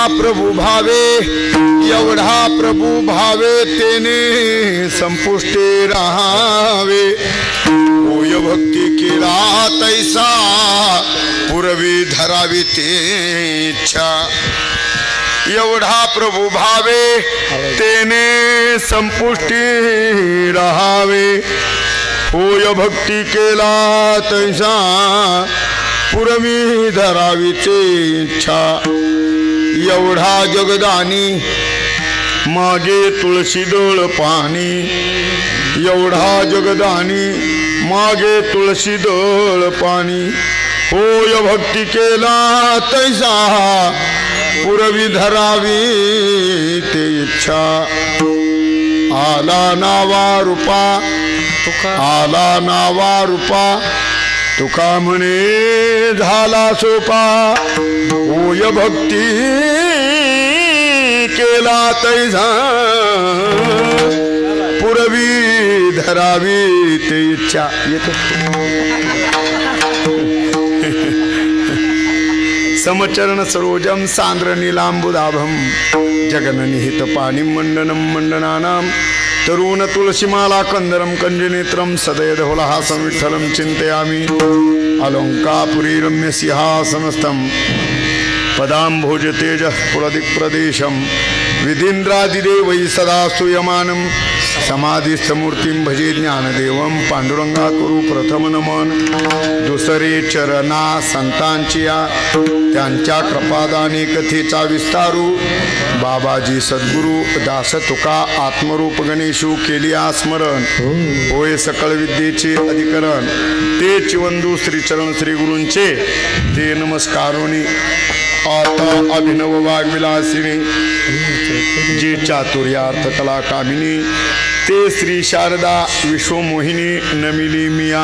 प्रभू भावे एवढा प्रभू भावे तेने संपुष्टे राहावे होय भक्ती केला तैसा पुरवी धरावी ते इच्छा एवढा प्रभू भावे तेने संपुष्टी राहावे होय भक्ती केला तैसा पुरवी धरावीचे इच्छा एवढा जगदानी मागे तुळशी दळ पाणी एवढा जगदानी मागे तुळशी दळ पाणी होय भक्ती केला तैसा पुरवी धरावी ते इच्छा आला नावा रूपा आला नावा रूपा तुका म्हणे झाला सोपा होय भक्ती केला तैसा पुरवी धरावी ते इच्छा येतो समचरण सरोजम सांद्र नीलांबुदाभम जगननिहित पाणिं मंडनं मंडनानां तरुण तुलसीमाला कंदरम कंजनेत्रम सदयधवलहासं विठ्ठलं चिंतयामि अलंकापुरी रम्य सिंहासनस्थं पदाम्भोज तेजः पुरदिक्प्रदेशं विधीन्द्रादिदेवै सदा स्तूयमानं समाधिस्थमूर्तिं भजे ज्ञानदेवं पांडुरंगा कुरु प्रथम नमन दुसरे चरणा संतांचिया त्यांच्या कृपादाने कथेचा विस्तारू बाबाजी सद्गुरु दास तुका आत्मरूप गणेशू केली स्मरण होय सकळ विद्येचे अधिकरण ते चिवंदू श्रीचरण श्री गुरूंचे ते नमस्कारोनी आता अभिनव वाग्विलासिनी जे चातुर्यार्थ कला कामिनी ते श्री शारदा विश्वमोहिनी नमिली मिया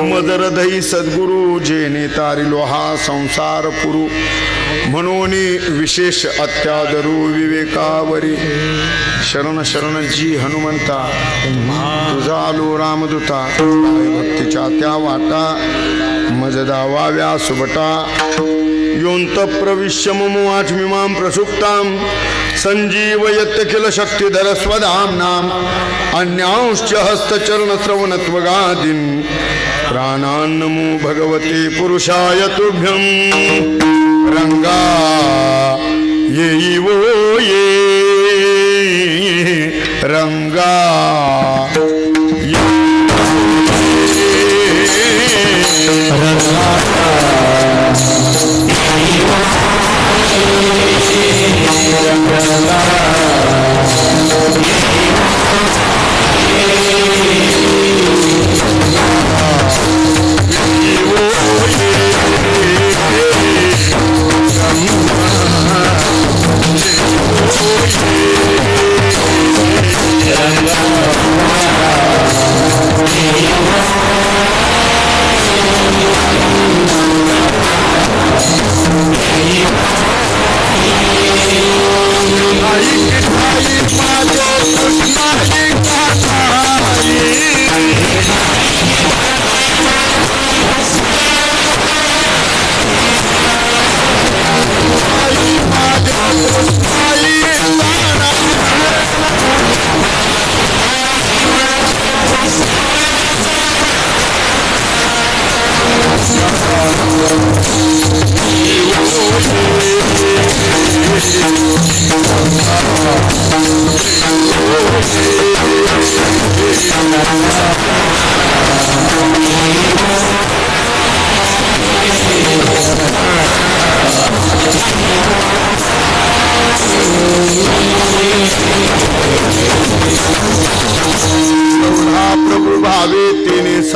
मदरधई सद्गुरु जे नेतारिलो हा संसार पुरु म्हणून विशेष अत्यादरू विवेकावरी शरण शरण जी हनुमंता तुझा आलो रामदूता भक्तीच्या त्या वाटा मजदा वाव्या सुबटा योंत प्रविश्य मम वाचमिमां प्रसुप्तां संजीवयत्य किल शक्तिधर स्वधाम्नां अन्यांश्च हस्तचरणश्रवणत्वगादीन् प्राणान् नमो भगवते पुरुषाय तुभ्यं रंगा येई वो ये रंगा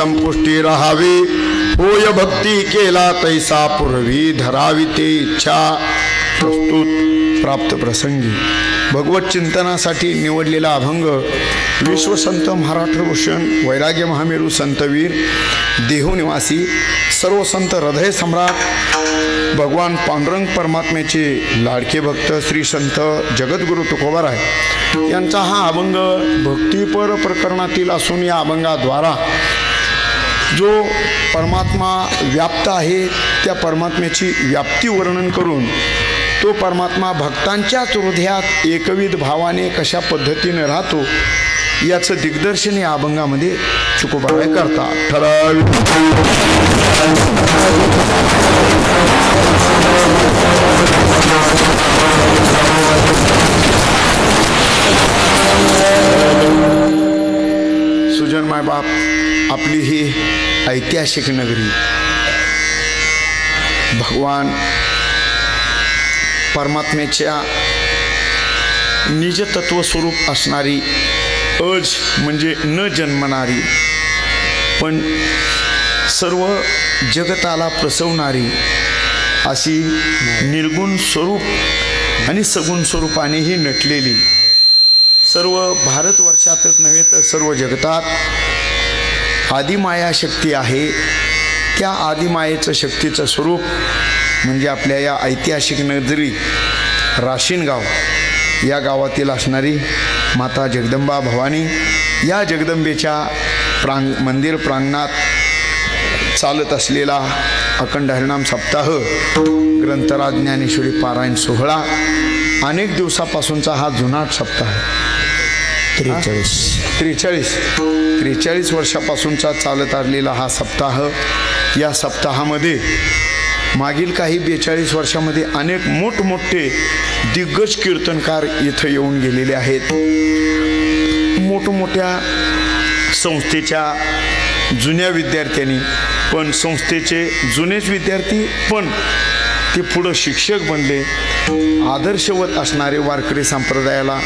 संपुष्टी राहावे होय भक्ती केला तैसा पूर्वी धरावी ते इच्छा प्रस्तुत प्राप्त प्रसंगी भगवत चिंतनासाठी निवडलेला अभंग विश्वसंत महाराष्ट्रभूषण वैराग्य महामेरू संतवीर देहनिवासी सर्व संत हृदय सम्राट भगवान पांडुरंग परमात्म्याचे लाडके भक्त श्री संत जगद्गुरु तुकोबाराय यांचा हा अभंग भक्तिपर प्रकरणातील असून या अभंगाद्वारा जो परमात्मा व्याप्त आहे त्या परमात्म्याची व्याप्ती वर्णन करून तो परमात्मा भक्तांच्याच हृदयात एकविध भावाने कशा पद्धतीने राहतो याचं दिग्दर्शन या अभंगामध्ये तुकोबाराय करतात. सुजन मायबाप, आपली ही ऐतिहासिक नगरी, भगवान परमात्म्याच्या निजतत्व स्वरूप असणारी, अज म्हणजे न जन्मणारी पण सर्व जगताला प्रसवणारी अशी निर्गुण स्वरूप आणि सगुण स्वरूपानेही नटलेली, सर्व भारतवर्षातच नव्हे तर सर्व जगतात आदिमाया शक्ती आहे. त्या आदिमायेचं शक्तीचं स्वरूप म्हणजे आपल्या या ऐतिहासिक नगरी राशीनगाव या गावातील असणारी माता जगदंबा भवानी. या जगदंबेच्या मंदिर प्रांगणात चालत असलेला अखंड हरिनाम सप्ताह, ग्रंथराज ज्ञानेश्वरी पारायण सोहळा, अनेक दिवसापासूनचा हा जुनाट सप्ताह, 43 वर्षापासूनचा चालत आलेला हा सप्ताह. या सप्ताहामध्ये मागील काही 42 वर्षामध्ये अनेक मोठमोठे दिग्गज कीर्तनकार इथं येऊन गेलेले आहेत. मोठमोठ्या संस्थेच्या जुन्या विद्यार्थ्यांनी, पण संस्थेचे जुनेच विद्यार्थी पण ते पुढं शिक्षक बनले. आदर्शवत असणारे वारकरी संप्रदायाला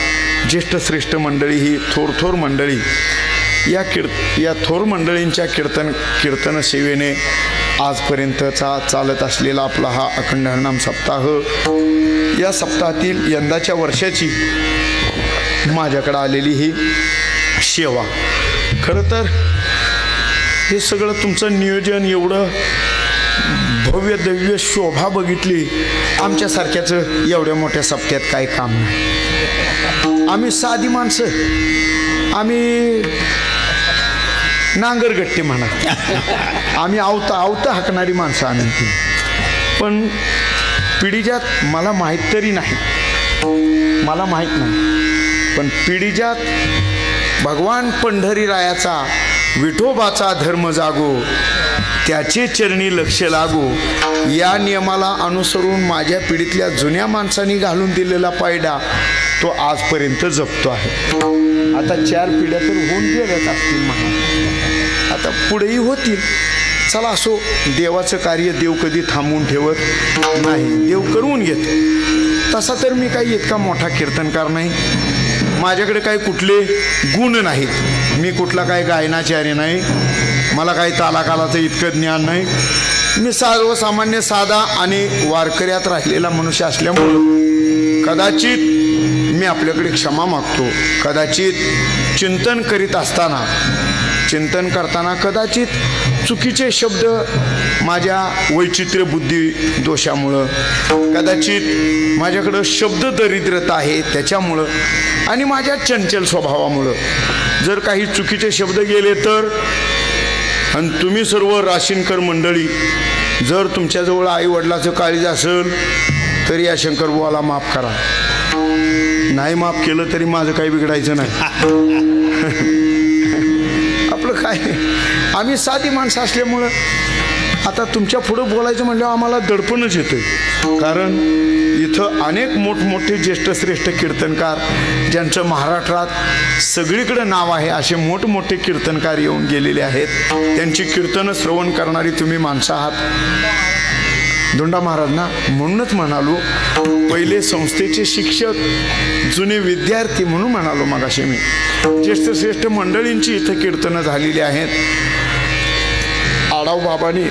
ज्येष्ठ श्रेष्ठ मंडळी, ही थोर मंडळी, या थोर मंडळींच्या कीर्तन सेवेने आजपर्यंतचा चालत असलेला आपला हा अखंड हरिनाम सप्ताह, या सप्ताहातील यंदाच्या वर्षाची माझ्याकडे आलेली ही सेवा. खरं तर हे सगळं तुमचं नियोजन, एवढं भव्य दिव्य शोभा बघितली, आमच्यासारख्याचं एवढ्या मोठ्या सप्त्यात काही काम नाही. आम्ही साधी माणसं, आम्ही नांगरगट्टे म्हणा, आम्ही आवता हाकणारी माणसं आम्ही. पण पिढीजात मला माहीत तरी नाही, मला माहीत नाही, पण पिढीजात भगवान पंढरीरायाचा विठोबाचा धर्म जागो, त्याचे चरणी लक्ष लागो, या नियमाला अनुसरून माझ्या पिढीतल्या जुन्या माणसांनी घालून दिलेला पायडा तो आजपर्यंत जपतो आहे. आता 4 पिढ्या तर होऊन गेल्याच असतील म्हणा, आता पुढेही होतील. चला असो, देवाचं कार्य देव कधी थांबवून ठेवत नाही, देव करून घेतो. तसा तर मी काही इतका मोठा कीर्तनकार नाही, माझ्याकडे काही कुठले गुण नाहीत, मी कुठला काही गायनाचार्य नाही, मला काही तालाकालाचं इतकं ज्ञान नाही. मी सर्वसामान्य साधा आणि वारकऱ्यात राहिलेला मनुष्य असल्यामुळं कदाचित मी आपल्याकडे क्षमा मागतो. कदाचित चिंतन करीत असताना, चिंतन करताना कदाचित चुकीचे शब्द माझ्या वैचित्र्य बुद्धी दोषामुळं, कदाचित माझ्याकडं शब्द दरिद्रता आहे त्याच्यामुळं, आणि माझ्या चंचल स्वभावामुळं जर काही चुकीचे शब्द गेले तर, आणि तुम्ही सर्व राशीनकर मंडळी जर तुमच्याजवळ आईवडिलाचं काळजी असेल तर या शंकरबुवाला माफ करा. नाही माफ केलं तरी माझं काही बिघडायचं नाही. आपलं काय, आम्ही साधी माणसं असल्यामुळं आता तुमच्या पुढं बोलायचं म्हटल्यावर आम्हाला दडपणच येतं. कारण इथं अनेक मोठमोठे ज्येष्ठ श्रेष्ठ कीर्तनकार, ज्यांचं महाराष्ट्रात सगळीकडे नाव आहे, असे मोठमोठे कीर्तनकार येऊन गेलेले आहेत. त्यांची कीर्तनं श्रवण करणारी तुम्ही माणसं आहात. धोंडा महाराज ना, म्हणूनच म्हणालो, पहिले संस्थेचे शिक्षक, जुने विद्यार्थी म्हणून म्हणालो मगाशी मी. ज्येष्ठ श्रेष्ठ मंडळींची इथं कीर्तनं झालेली आहेत. आढाव बाबांनी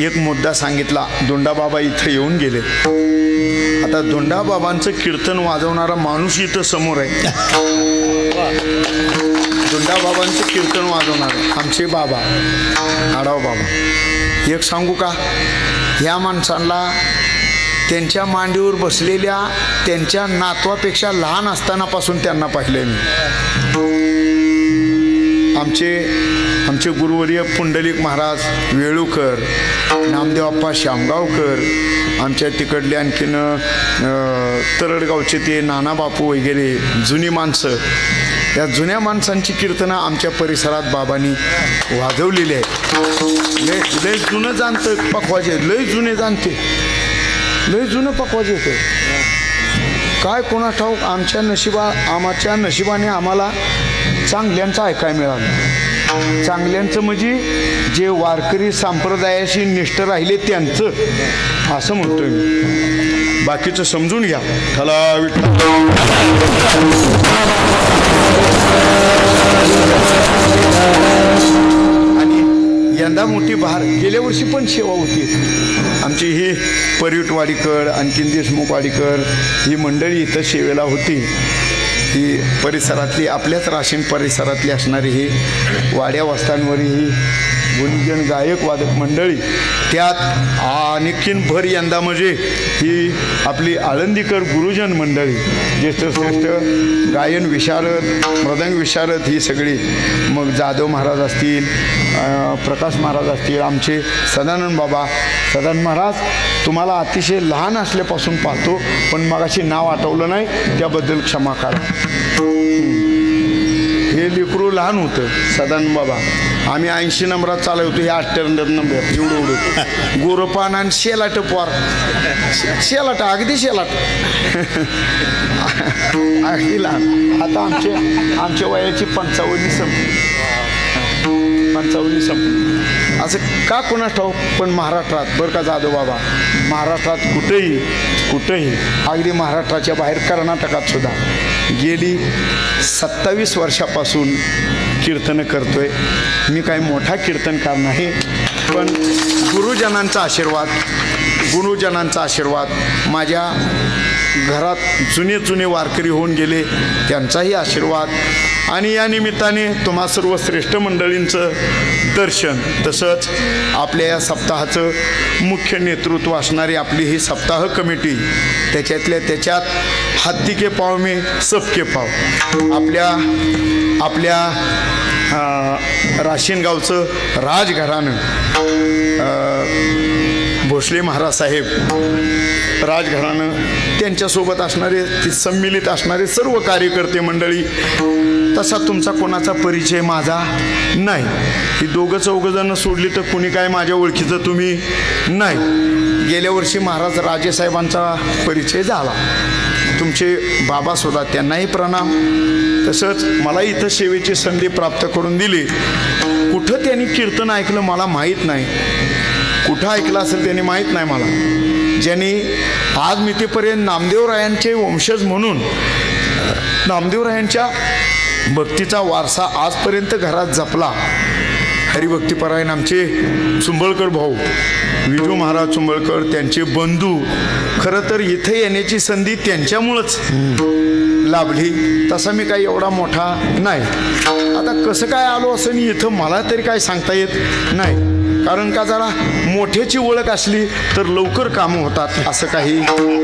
एक मुद्दा सांगितला, दोंडाबाबा इथं येऊन गेले. आता दोंडाबाबांचं कीर्तन वाजवणारा माणूस इथं समोर आहे. दोंडाबाबांचं कीर्तन वाजवणार आमचे बाबा आढाव बाबा. एक सांगू का, ह्या माणसांना त्यांच्या मांडीवर बसलेल्या त्यांच्या नातवापेक्षा लहान असतानापासून त्यांना पाहिलंय मी. आमचे गुरुवर्य पुंडलिक महाराज वेळूकर, नामदेव अप्पा शामगावकर, आमच्या तिकडले आणखीन तरडगावचे ते नाना बापू वगैरे जुनी माणसं, या जुन्या माणसांची कीर्तनं आमच्या परिसरात बाबांनी वाजवलेली आहेत. लय जुनं जाणतं पखवाजे, लय जुने जाणते, लय जुनं पखवाजे होते. काय कोणा ठाऊक आमच्या नशिबाने आम्हाला चांगल्यांचं ऐकायला मिळालं. चांगल्यांचं म्हणजे जे वारकरी संप्रदायाशी निष्ठ राहिले त्यांचं, असं म्हणतोय मी. बाकीचं समजून घ्या. ठला विठ्ठल. आणि यंदा मोठी बहार. गेल्या वर्षी पण सेवा होती आमची. ही परिटवाडीकर, आणखीन देशमुखवाडीकर ही मंडळी इथं सेवेला होती. ही परिसरातली, आपल्याच राशीन परिसरातली असणारी ही वाड्या वस्त्यांवरील ही गुणजन गायक वादक मंडळी, त्यात आणखीन भर यंदा म्हणजे ही आपली आळंदीकर गुरुजन मंडळी, ज्येष्ठ श्रेष्ठ गायन विशारद, मृदंग विशारद ही सगळी. मग जाधव महाराज असतील, प्रकाश महाराज असतील, आमचे सदानंद बाबा. सदानंद महाराज तुम्हाला अतिशय लहान असल्यापासून पाहतो, पण मगाशी नाव आठवलं नाही, त्याबद्दल क्षमा करा. हे लेकरू लहान होतं सदानंद बाबा. आम्ही 80 नंबरात चालवतो, हे 98 नंबर. एवढं गोरपान आणि शेलाट पोर, शेलाट अगदी शेलाट, अगदी लहान. आता आमच्या वयाची 55 संपली. असं का कोणास ठाऊक, पण महाराष्ट्रात बरं का जाधव बाबा, महाराष्ट्रात कुठेही अगदी महाराष्ट्राच्या बाहेर कर्नाटकात सुद्धा गेली 27 वर्षापासून कीर्तन करतोय. मी काही मोठा कीर्तनकार नाही, पण गुरुजनांचा आशीर्वाद, माझ्या घरात जुने वारकरी होऊन गेले त्यांचाही आशीर्वाद, आणि या निमित्ताने तुम्हा सर्व श्रेष्ठ मंडळींचं दर्शन, तसंच आपल्या या सप्ताहाचं मुख्य नेतृत्व असणारी आपली ही सप्ताह कमिटी, त्याच्यात हत्ती के पाव में सबके पाव. आपल्या राशीनगावचं राजघराणं, भोसले महाराज साहेब राजघराणं, त्यांच्यासोबत असणारे सम्मिलित असणारे सर्व कार्यकर्ते मंडळी. तसा तुमचा कोणाचा परिचय माझा नाही. ही 2-4 जण सोडली तर कुणी काय माझ्या ओळखीचं तुम्ही नाही. गेल्या वर्षी महाराज राजेसाहेबांचा परिचय झाला. तुमचे बाबासुद्धा, त्यांनाही प्रणाम. तसंच मला इथं सेवेची संधी प्राप्त करून दिली. कुठं त्यांनी कीर्तन ऐकलं मला माहीत नाही, कुठं ऐकलं असेल त्यांनी माहीत नाही मला. ज्यांनी आज मितीपर्यंत नामदेवरायांचे वंशज म्हणून नामदेवरायांच्या भक्तीचा वारसा आजपर्यंत घरात जपला. हरिभक्तीपरायण आमचे चुंबळकर भाऊ विजू महाराज चुंबळकर, त्यांचे बंधू. खरं तर इथे येण्याची संधी त्यांच्यामुळंच लाभली. तसा मी काही एवढा मोठा नाही. आता कसं काय आलो असं इथं मला तरी काय सांगता येत नाही, कारण का जरा मोठ्याची ओळख असली तर लवकर कामं होतात, असं काही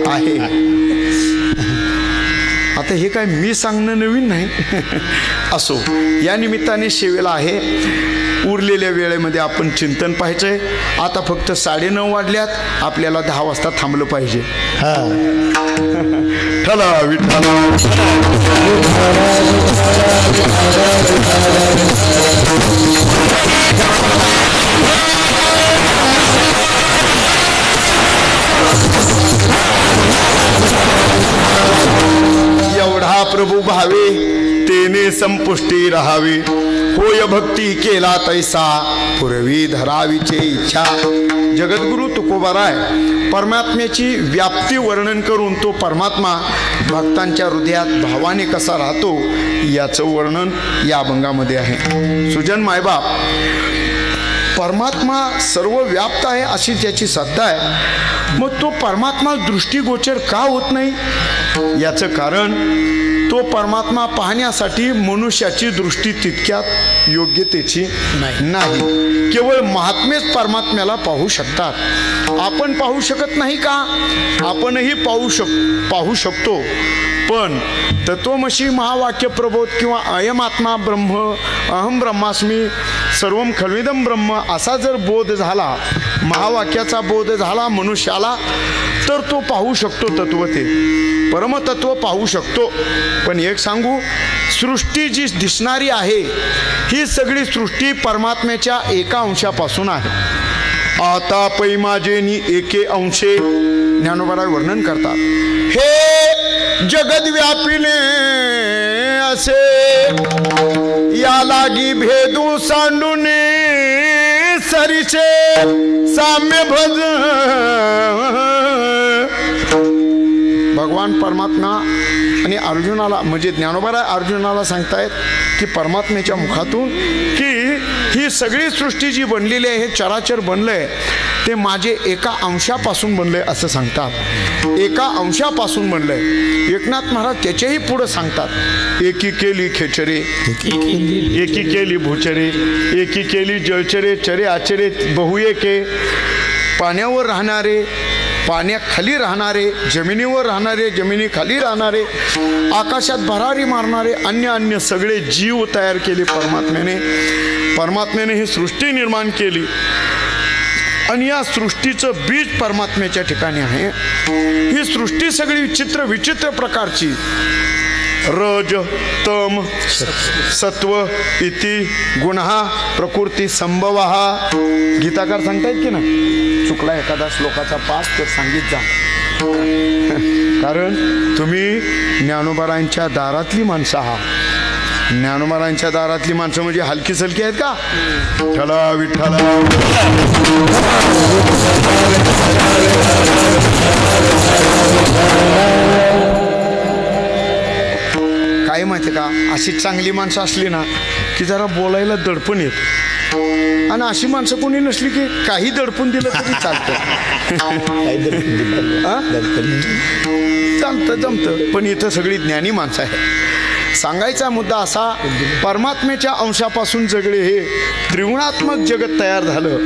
आहे. आता हे काय मी सांगणं नवीन नाही. असो, या निमित्ताने सेवेला आहे. उरलेल्या वेळेमध्ये आपण चिंतन पाहायचंय. आता फक्त 9:30 वाजल्यात, आपल्याला 10 वाजता थांबलं पाहिजे. ठला विठ्ठल. एवढा प्रभू भावे तेने संपुष्टी राहावी. होय भक्ती केला तैसा पूर्वी धरावीचे इच्छा. जगद्गुरु तुकोबाराय परमात्म्याची व्याप्ती वर्णन करून तो परमात्मा भक्तांच्या हृदयात भावाने कसा राहतो याचं वर्णन या अभंगामध्ये आहे. सुजन मायबाप, परमात्मा सर्व व्याप्त आहे अशी त्याची सत्ता आहे. मग तो परमात्मा दृष्टीगोचर का होत नाही याचं कारण, तो परमात्मा पाहण्यासाठी मनुष्याची दृष्टी तितक्यात योग्यतेची नाही. केवळ महात्मेच परमात्म्याला पाहू शकतात. आपण पाहू शकत नाही का? आपणही पाहू शकतो, पण तत्वमसी महावाक्य प्रबोध किंवा अयम आत्मा ब्रह्म, अहम ब्रह्मास्मी सर्वम खल्विदम ब्रह्म असा जर बोध झाला, महावाक्याचा बोध झाला मनुष्याला, तर तो पाहू शकतो तत्व, ते परमतत्व पाहू शकतो. पण एक सांगू, सृष्टी जी दिसणारी आहे ही सगळी सृष्टी परमात्म्याच्या एका अंशापासून आहे. आता पै माझेनी एके अंशे ज्ञानोबा वर्णन करतात. हे जगद व्यापिले असे या लागी भेदू सांडून सरीचे साम्य भज. भगवान परमात्मा आणि अर्जुनाला म्हणजे ज्ञानोबा अर्जुनाला सांगतायत की परमात्म्याच्या मुखातून की ही सगळी सृष्टी जी बनलेली आहे, हे चराचर बनलंय ते माझे एका अंशापासून बनलंय असं सांगतात. एका अंशापासून बनलंय. एकनाथ महाराज त्याच्याही पुढे सांगतात, एकी केली खेचरे, एकी केली भूचरे, एकी केली जळचरे, चरे आचरे बहुएके. पाण्यावर राहणारे, पाण्याखाली राहणारे, जमिनीवर राहणारे, जमिनीखाली राहणारे, आकाशात भरारी मारणारे, अन्य अन्य सगळे जीव तयार केले परमात्म्याने. परमात्म्याने ही सृष्टी निर्माण केली आणि या सृष्टीचं बीज परमात्म्याच्या ठिकाणी आहे. ही सृष्टी सगळी विचित्र विचित्र प्रकारची, रज तम सत्व इति गुणहा प्रकृती संभवहा. गीताकार सांगतायत की ना, चुकला एखादा श्लोकाचा पाठ तर सांगित जा. कारण तुम्ही ज्ञानोबारांच्या दारातली माणसं आहात. ज्ञानोबारांच्या दारातली माणसं म्हणजे हलकी सलकी आहेत का? विठ्ठला विठ्ठला काय माहिती का, अशी चांगली माणसं असली ना की जरा बोलायला दडपण येत, आणि अशी माणसं कोणी नसली की काही दडपण दिलं तरी चालतं. चालतं जमतं. पण इथं सगळी ज्ञानी माणसं आहे. सांगायचा मुद्दा असा, परमात्म्याच्या अंशापासून सगळे हे त्रिगुणात्मक जगत तयार झालं.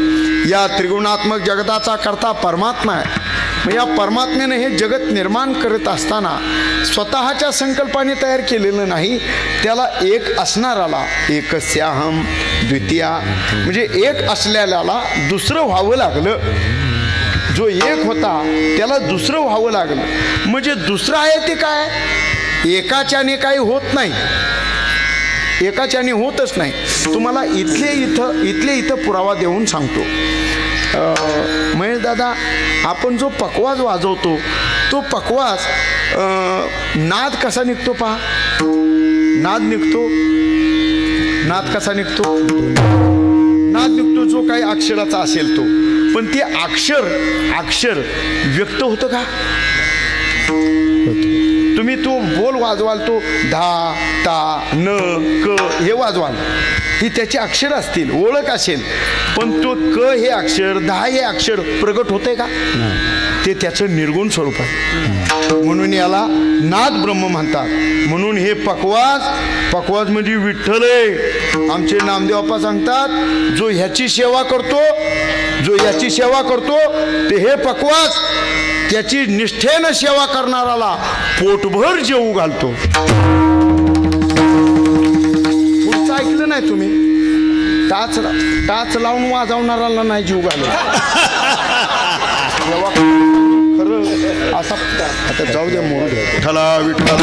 या त्रिगुणात्मक जगताचा करता परमात्मा आहे. मग या परमात्म्याने हे जगत निर्माण करत असताना स्वतःच्या संकल्पाने तयार केलेलं नाही, त्याला एक असणाराला एकस्याहम द्वितीया म्हणजे एक असलेल्याला दुसरं व्हावं लागलं. जो एक होता त्याला दुसरं व्हावं लागलं. म्हणजे दुसरं आहे ते काय, एकाच्याने काही होत नाही, एकाच्याने होतच नाही. तुम्हाला इथले इथं पुरावा देऊन सांगतो. महेश दादा, आपण जो पकवाज वाजवतो तो पकवाज नाद कसा निघतो पहा. नाद निघतो, नाद कसा निघतो, नाद निघतो जो काही अक्षराचा असेल तो. पण ते अक्षर व्यक्त होतं का? तुम्ही तो बोल वाजवाल, तो धा ता न क हे वाजवाल, ही त्याची अक्षर असतील, ओळख असेल. पण तो क हे अक्षर, धा हे अक्षर प्रगट होते का? ते त्याचं निर्गुण स्वरूप आहे. म्हणून याला नाद ब्रह्म म्हणतात. म्हणून हे पकवाज म्हणजे विठ्ठल आहे. आमचे नामदेवप्पा सांगतात, जो ह्याची सेवा करतो ते हे पकवाज त्याची निष्ठेनं सेवा करणाराला पोटभर जेवू घालतो. पुढचं ऐकलं नाही तुम्ही? टाच लावून वाजवणाराला नाही जीव घालत. खरं असा आता जाऊ द्या मोर विठ्ठला विठ्ठला.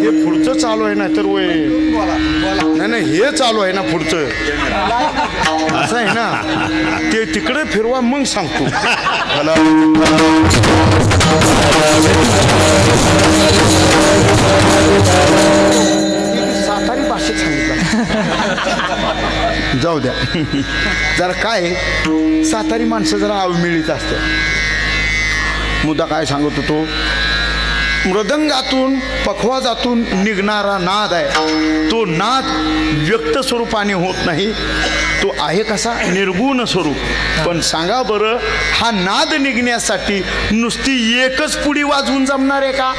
हे पुढचं चालू आहे ना तर वय नाही, हे चालू आहे ना पुढचं असं आहे ना, ते तिकडे फिरवा मग सांगतो. सातारी भाषेत सांगितलं. जाऊ द्या. जरा काय सातारी माणसं जरा अवमिळीत असतात. मुद्दा काय सांगत होतो, मृदंगातून पखवाजातून निघणारा नाद आहे. तो नाद व्यक्त स्वरूपाने होत नाही, तो आहे कसा, निर्गुण स्वरूप. पण सांगा बरं, हा नाद निघण्यासाठी नुसती एकच पुडी वाजवून जमणार आहे का?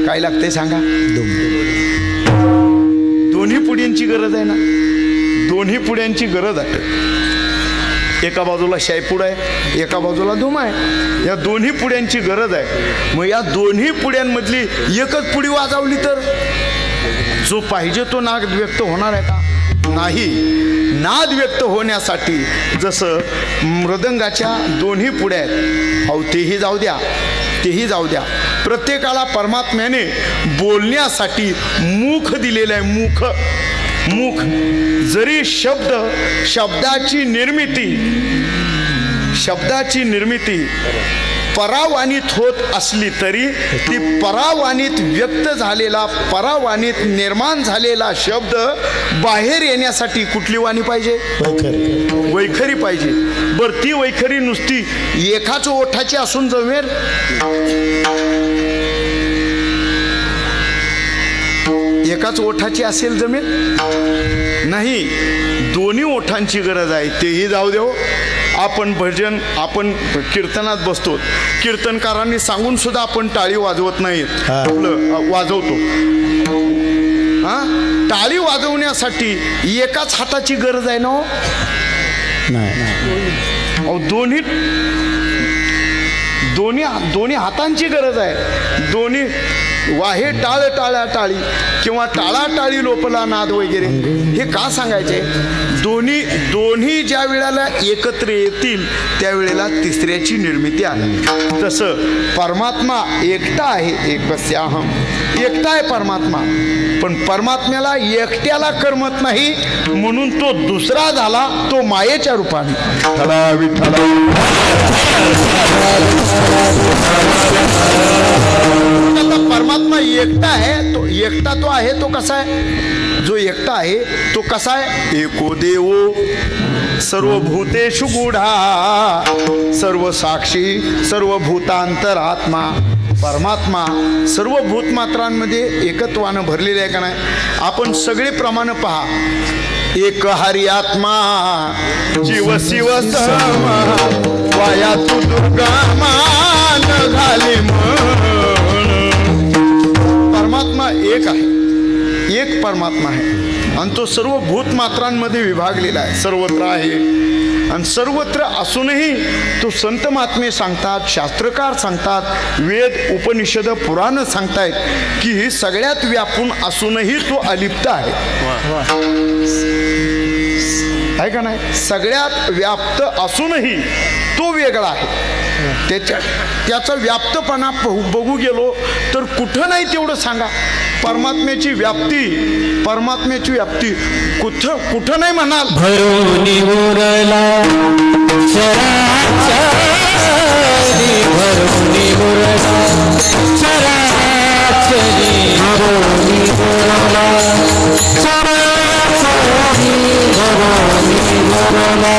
काय लागते सांगा? दोन्ही पुड्यांची गरज आहे ना, दोन्ही पुड्यांची गरज आहे. एका बाजूला शाईपूड आहे, एका बाजूला धूम आहे. या दोन्ही पुड्यांची गरज आहे. मग या दोन्ही पुड्यांमधली एकच पुडी वाजवली तर जो पाहिजे तो नाद व्यक्त होणार आहे का? नाही. नाद व्यक्त होण्यासाठी जसं मृदंगाच्या दोन्ही पुढ्या आहेत, अहो तेही जाऊ द्या, तेही जाऊ द्या. प्रत्येकाला परमात्म्याने बोलण्यासाठी मुख दिलेलं आहे. मुख मुख जरी शब्दाची निर्मिती परावाणीत होत असली तरी ती परावाणीत व्यक्त झालेला, परावाणीत निर्माण झालेला शब्द बाहेर येण्यासाठी कुठली वाणी पाहिजे? वैखरी पाहिजे. बरं, ती वैखरी नुसती एकाच ओठाची असून जमेल? एकाच ओठाची असेल जमेल? नाही, दोन्ही ओठांची गरज आहे. तेही जाऊ देव. आपण भजन, आपण कीर्तनात बसतो, कीर्तनकारांनी सांगून सुद्धा आपण टाळी वाजवत नाहीत, आपलं वाजवतो. टाळी वाजवण्यासाठी एकाच हाताची गरज आहे ना? नाही, दोन्ही हातांची गरज आहे. दोन्ही वाहे टाळ टाळ्या टाळी किंवा टाळा टाळी लोपला नाद वगैरे हे का सांगायचे? दोन्ही ज्या वेळेला एकत्र येतील त्यावेळेला तिसऱ्याची निर्मिती आली. तसं परमात्मा एकटा आहे, एकस्याहम, एकटा आहे परमात्मा. पण परमात्म्याला एकट्याला करमत नाही म्हणून तो दुसरा झाला, तो मायेच्या रूपाने. परमात्मा एकटा आहे, तो एकटा तो आहे. तो कसा आहे? जो एकटा आहे तो कसा आहे? एको देवो सर्वभूतेषु गूढा सर्व साक्षी सर्वभूतांतरात्मा. परमात्मा सर्व भूतमात्रांमध्ये एकत्वानं भरलेले आहे का नाही? आपण सगळे प्रमाण पहा. एक हरी आत्मा जीव शिव समा वाया तू दुर्गा मान घाली. परमात्मा एक आहे, एक परमात्मा आहे आणि तो सर्व भूतमात्रांमध्ये विभागलेला आहे, सर्वत्र आहे. आणि सर्वत्र असूनही तो संत महात्मे सांगतात, शास्त्रकार सांगतात, वेद उपनिषद पुराण सांगतायत की सगळ्यात व्यापून असूनही तो अलिप्त आहे. आहे का नाही? सगळ्यात व्याप्त असूनही तो वेगळा आहे. त्याचा व्याप्तपणा बघू गेलो तर कुठं नाही तेवढं सांगा. परमात्म्याची व्याप्ती कुठं नाही म्हणाल. भरोनी मुरला चराचरी, भरोनी मुरला चराचरी, भरोनी मुरला चराचरी, भरोनी मुरला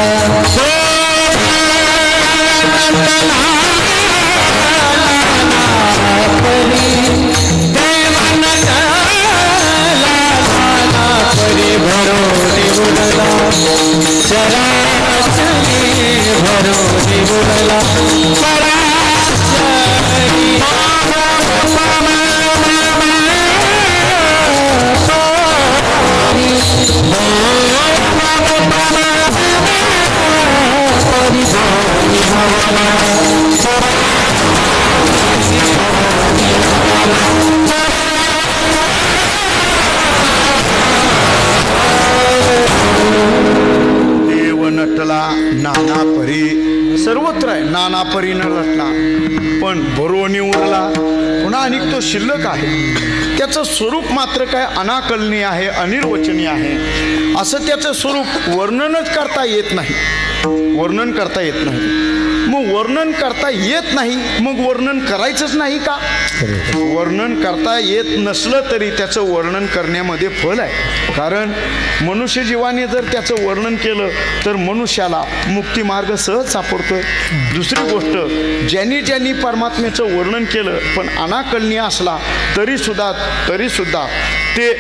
नाना परी, सर्वत्र आहे, नाना परीनं नटला पण भरोनी उरला. पुन्हा अनेक तो शिल्लक आहे. त्याचं स्वरूप मात्र काय अनाकलनीय आहे, अनिर्वचनीय आहे. असं त्याचं स्वरूप वर्णनच करता येत नाही. वर्णन करता येत नाही. मग वर्णन करता येत नाही, मग वर्णन करायचंच नाही का? वर्णन करता येत नसलं तरी त्याचं वर्णन करण्यामध्ये फल आहे. कारण मनुष्य जीवाने जर त्याचं वर्णन केलं तर मनुष्याला मुक्तिमार्ग सहज सापडतोय. दुसरी गोष्ट, ज्यांनी परमात्म्याचं वर्णन केलं पण अनाकलनीय असला तरी सुद्धा ते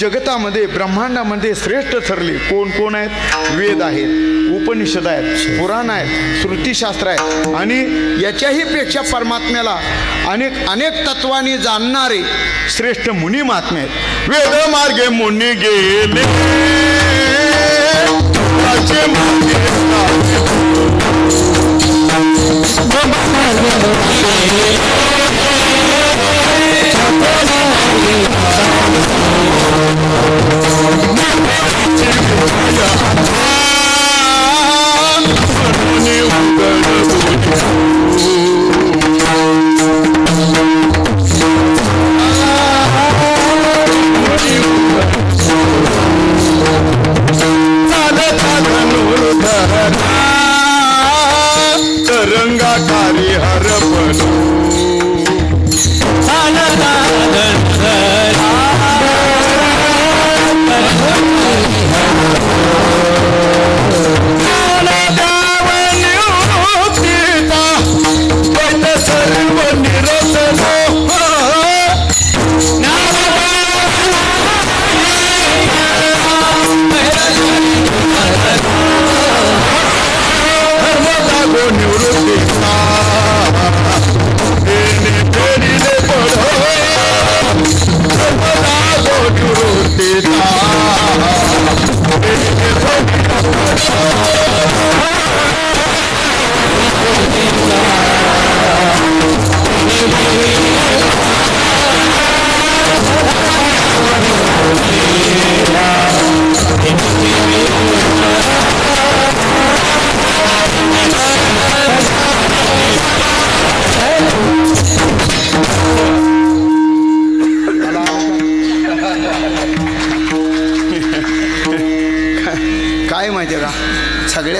जगतामध्ये ब्रह्मांडामध्ये श्रेष्ठ ठरले. कोण आहेत? वेद आहेत, उपनिषद आहेत, पुराण आहेत, श्रुतीशास्त्र आहेत आणि याच्याही पेक्षा परमात्म्याला अनेक तत्वांनी जाणणारे श्रेष्ठ मुनी महात्मे आहेत. वेद मार्गे मुनी गेले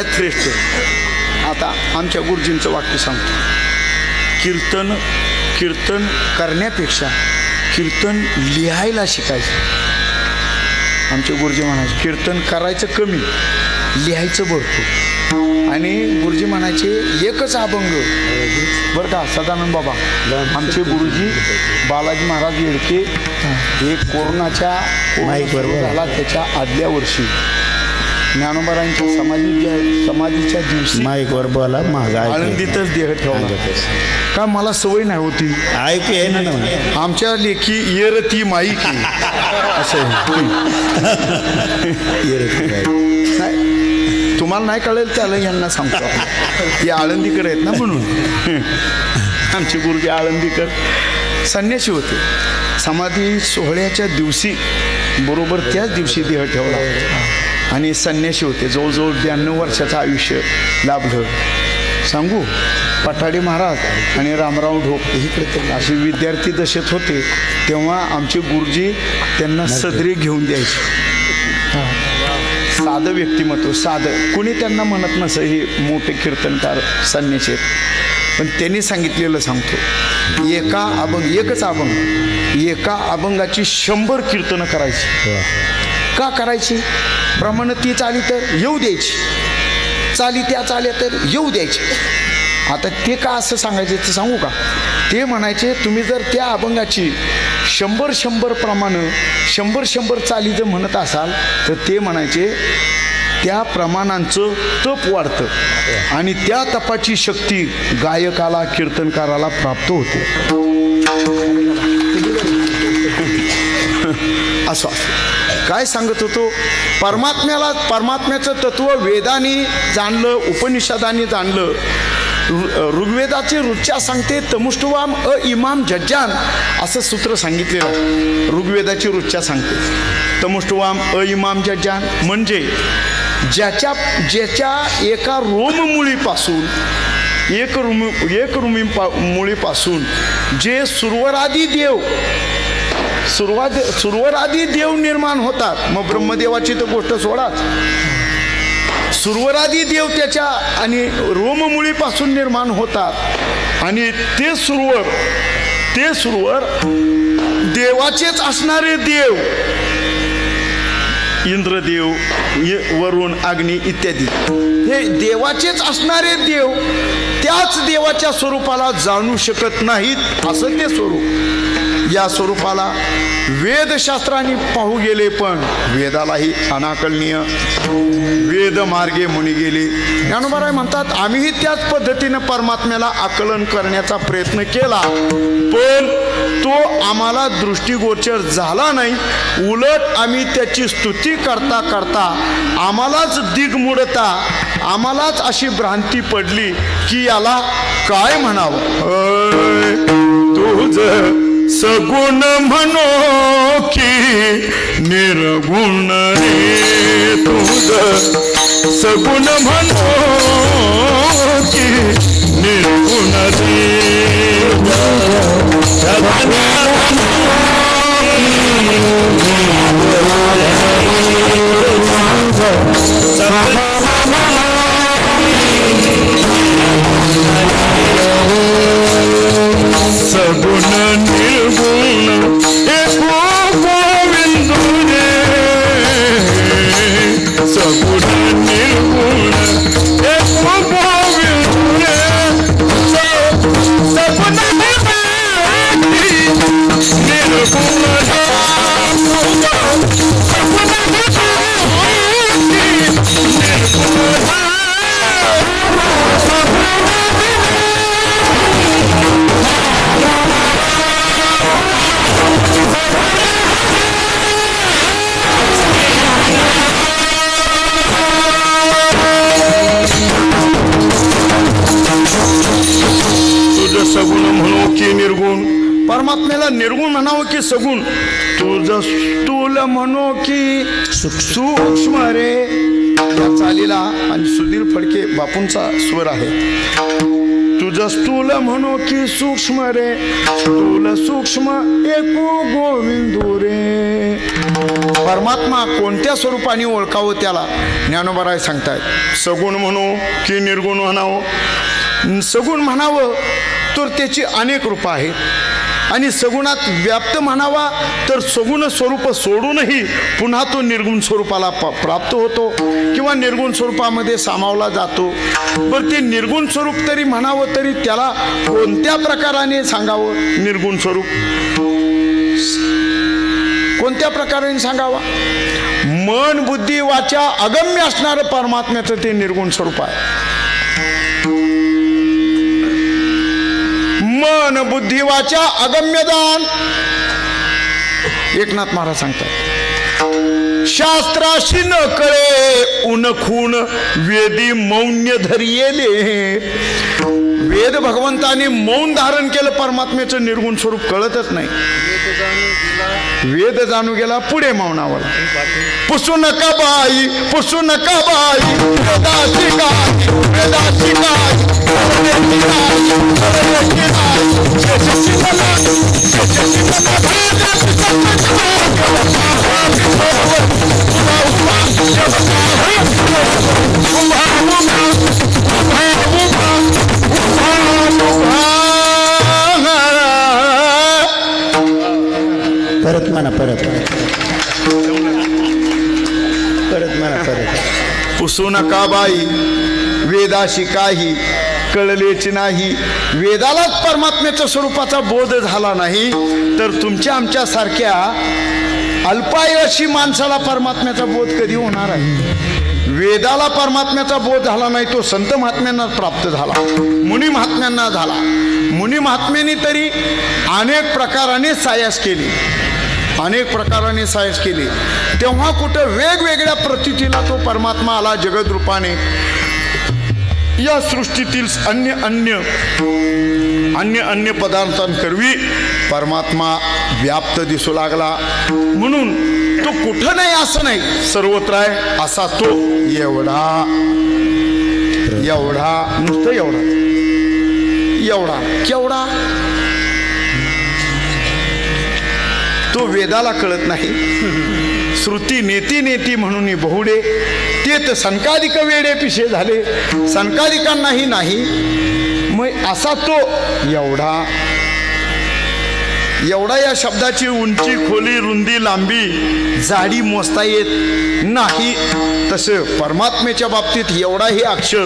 सगळ्यात श्रेष्ठ. आता आमच्या गुरुजींचं वाक्य सांगतो. कीर्तन करण्यापेक्षा कीर्तन लिहायला शिकायचं. आमचे गुरुजी म्हणायचे कीर्तन करायचं कमी, लिहायचं भरपूर. आणि गुरुजी म्हणायचे एकच अभंग बरं का. सदानंद बाबा आमचे गुरुजी बालाजी महाराज येडके हे कोरोनाच्या झाला त्याच्या आदल्या वर्षी ज्ञानोबारांच्या समाधीच्या दिवशी माईकवर बोला महाग आळंदीतच देह ठेवला. का मला सवय नाही होती ऐकू आहे ना. आमच्या लेखी येरती माईक असं नाही. तुम्हाला नाही कळेल त्याला यांना सांगतो. हे आळंदीकर आहेत ना म्हणून. आमचे गुरुजी आळंदीकर संन्यासी होते. समाधी सोहळ्याच्या दिवशी बरोबर त्याच दिवशी देह ठेवला आणि संन्यासी होते. जवळजवळ 92 वर्षाचं आयुष्य लाभलं. सांगू पठाडे महाराज आणि रामराव ढोक इकडे असे विद्यार्थी दशेत होते तेव्हा आमचे गुरुजी त्यांना सदरे घेऊन द्यायचे. साधं व्यक्तिमत्व, साधं. कुणी त्यांना म्हणत नसं हे मोठे कीर्तनकार संन्यासी आहेत. पण त्यांनी सांगितलेलं सांगतो. एकच अभंग, एका अभंगाची 100 कीर्तनं करायची. का करायची? प्रमाण ती चाली तर येऊ द्यायची, चाली त्या चाल्या तर येऊ द्यायची. आता ते का असं सांगायचे ते सांगू का. ते म्हणायचे तुम्ही जर त्या अभंगाची 100 प्रमाणं 100 चाली जर म्हणत असाल तर ते म्हणायचे त्या प्रमाणांचं तप वाढतं आणि त्या तपाची शक्ती गायकाला कीर्तनकाराला प्राप्त होते. असं काय सांगत होतो. परमात्म्याचं तत्व वेदांनी जाणलं, उपनिषदांनी जाणलं. ऋग्वेदाची ऋचा सांगते तमुष्टवाम इमाम जज्जान असं सूत्र सांगितलेलं आहे. ऋग्वेदाची ऋचा सांगते तमुष्टवाम इमाम जज्जान म्हणजे ज्याच्या एका रोममुळीपासून एक मुळीपासून जे सुरवरादी देव निर्माण होतात. मग ब्रह्मदेवाची तर गोष्ट सोडाच. सुरवरादी देव त्याच्या आणि रोममुळीपासून निर्माण होतात आणि ते सुरवर देवाचेच असणारे देव इंद्रदेव, वरुण, अग्नी इत्यादी हे देवाचेच असणारे देव त्याच देवाच्या स्वरूपाला जाणू शकत नाहीत. असं ते स्वरूप. या स्वरूपाला वेदशास्त्रांनी पाहू गेले पण वेदालाही अनाकलनीय वेद मार्गे मुनी गेले. ज्ञानोबाराय म्हणतात आम्हीही त्याच पद्धतीनं परमात्म्याला आकलन करण्याचा प्रयत्न केला पण तो आम्हाला दृष्टीगोचर झाला नाही. उलट आम्ही त्याची स्तुती करता करता आम्हालाच दिगमुडता आम्हालाच अशी भ्रांती पडली की याला काय म्हणावं. तुझं सगुण म्हणो की निर्गुण रे. तुझं सगुण म्हणो की निर्गुण रे. सगुण निर्गुण एको गोविंद रे. सगुण निर्गुण एको गोविंद रे. सगुण निर्गुण सगुण म्हणो की निर्गुण. परमात्म्याला निर्गुण म्हणावं की सगुण. तुझं स्थूल म्हणो की सूक्ष्म रे. या चालीला आणि सुधीर फडके बापूंचा स्वर आहे. तुझं स्थूल म्हणो की सूक्ष्म रे. स्थूल सूक्ष्म एको गोविंदू रे. परमात्मा कोणत्या स्वरूपाने ओळखावं त्याला ज्ञानोबराय सांगतायत. सगुण म्हणू की निर्गुण म्हणावं. सगुण म्हणावं तर त्याची अनेक रूपं आहेत आणि सगुणात व्याप्त म्हणावा तर सगुण स्वरूप सोडूनही पुन्हा तो निर्गुण स्वरूपाला प्राप्त होतो किंवा निर्गुण स्वरूपामध्ये सामावला जातो. बरं ते निर्गुण स्वरूप तरी म्हणावं तरी त्याला कोणत्या प्रकाराने सांगावं? निर्गुण स्वरूप कोणत्या प्रकाराने सांगावा? मन बुद्धी वाचा अगम्य असणारं परमात्म्याचं ते निर्गुण स्वरूप आहे. मन बुद्धी वाचा अगम्यदान. एकनाथ महाराज सांगतात शास्त्राशी न कळे उन खून वेदी मौन्य धरियेले. वेद भगवंताने मौन धारण केलं, परमात्म्याचं निर्गुण स्वरूप कळतच नाही. वेद जाणू गेला पुढे मौनावर. पुसू नका बाई पुसू नका बाई वेदाची गाई वेदाची गाई परत म्हणा परत म्हणा परत. पुसू नका बाई वेदाशी काही कळलेच नाही. वेदालाच परमात्म्याच्या स्वरूपाचा बोध झाला नाही तर तुमच्या आमच्यासारख्या अल्पायशी माणसाला परमात्म्याचा बोध कधी होणार आहे? वेदाला परमात्म्याचा बोध झाला नाही, तो संत महात्म्यांना प्राप्त झाला, मुनी महात्म्यांना झाला. मुनी महात्म्यांनी तरी अनेक प्रकाराने सायास केली, अनेक प्रकाराने सायास केली. तेव्हा कुठं वेगवेगळ्या प्रतीतीला तो परमात्मा आला जगद रूपाने. या सृष्टीतील अन्य अन्य अन्य अन्य पदार्थांकरवी परमात्मा व्याप्त दिसू लागला. म्हणून तो कुठं नाही असं नाही, सर्वत्र आहे. असा तो एवढा एवढा नुसतं एवढा एवढा केवढा तो वेदाला कळत नाही. श्रुती नेती नेती म्हणून बहुडे तेच सनकादिक वेडे पिशे झाले. सनकादिकांनाही नाही. मग असा तो एवढा एवढा या शब्दाची उंची खोली रुंदी लांबी जाडी मोजता येत नाही. तसं परमात्म्याच्या बाबतीत एवढा हे अक्षर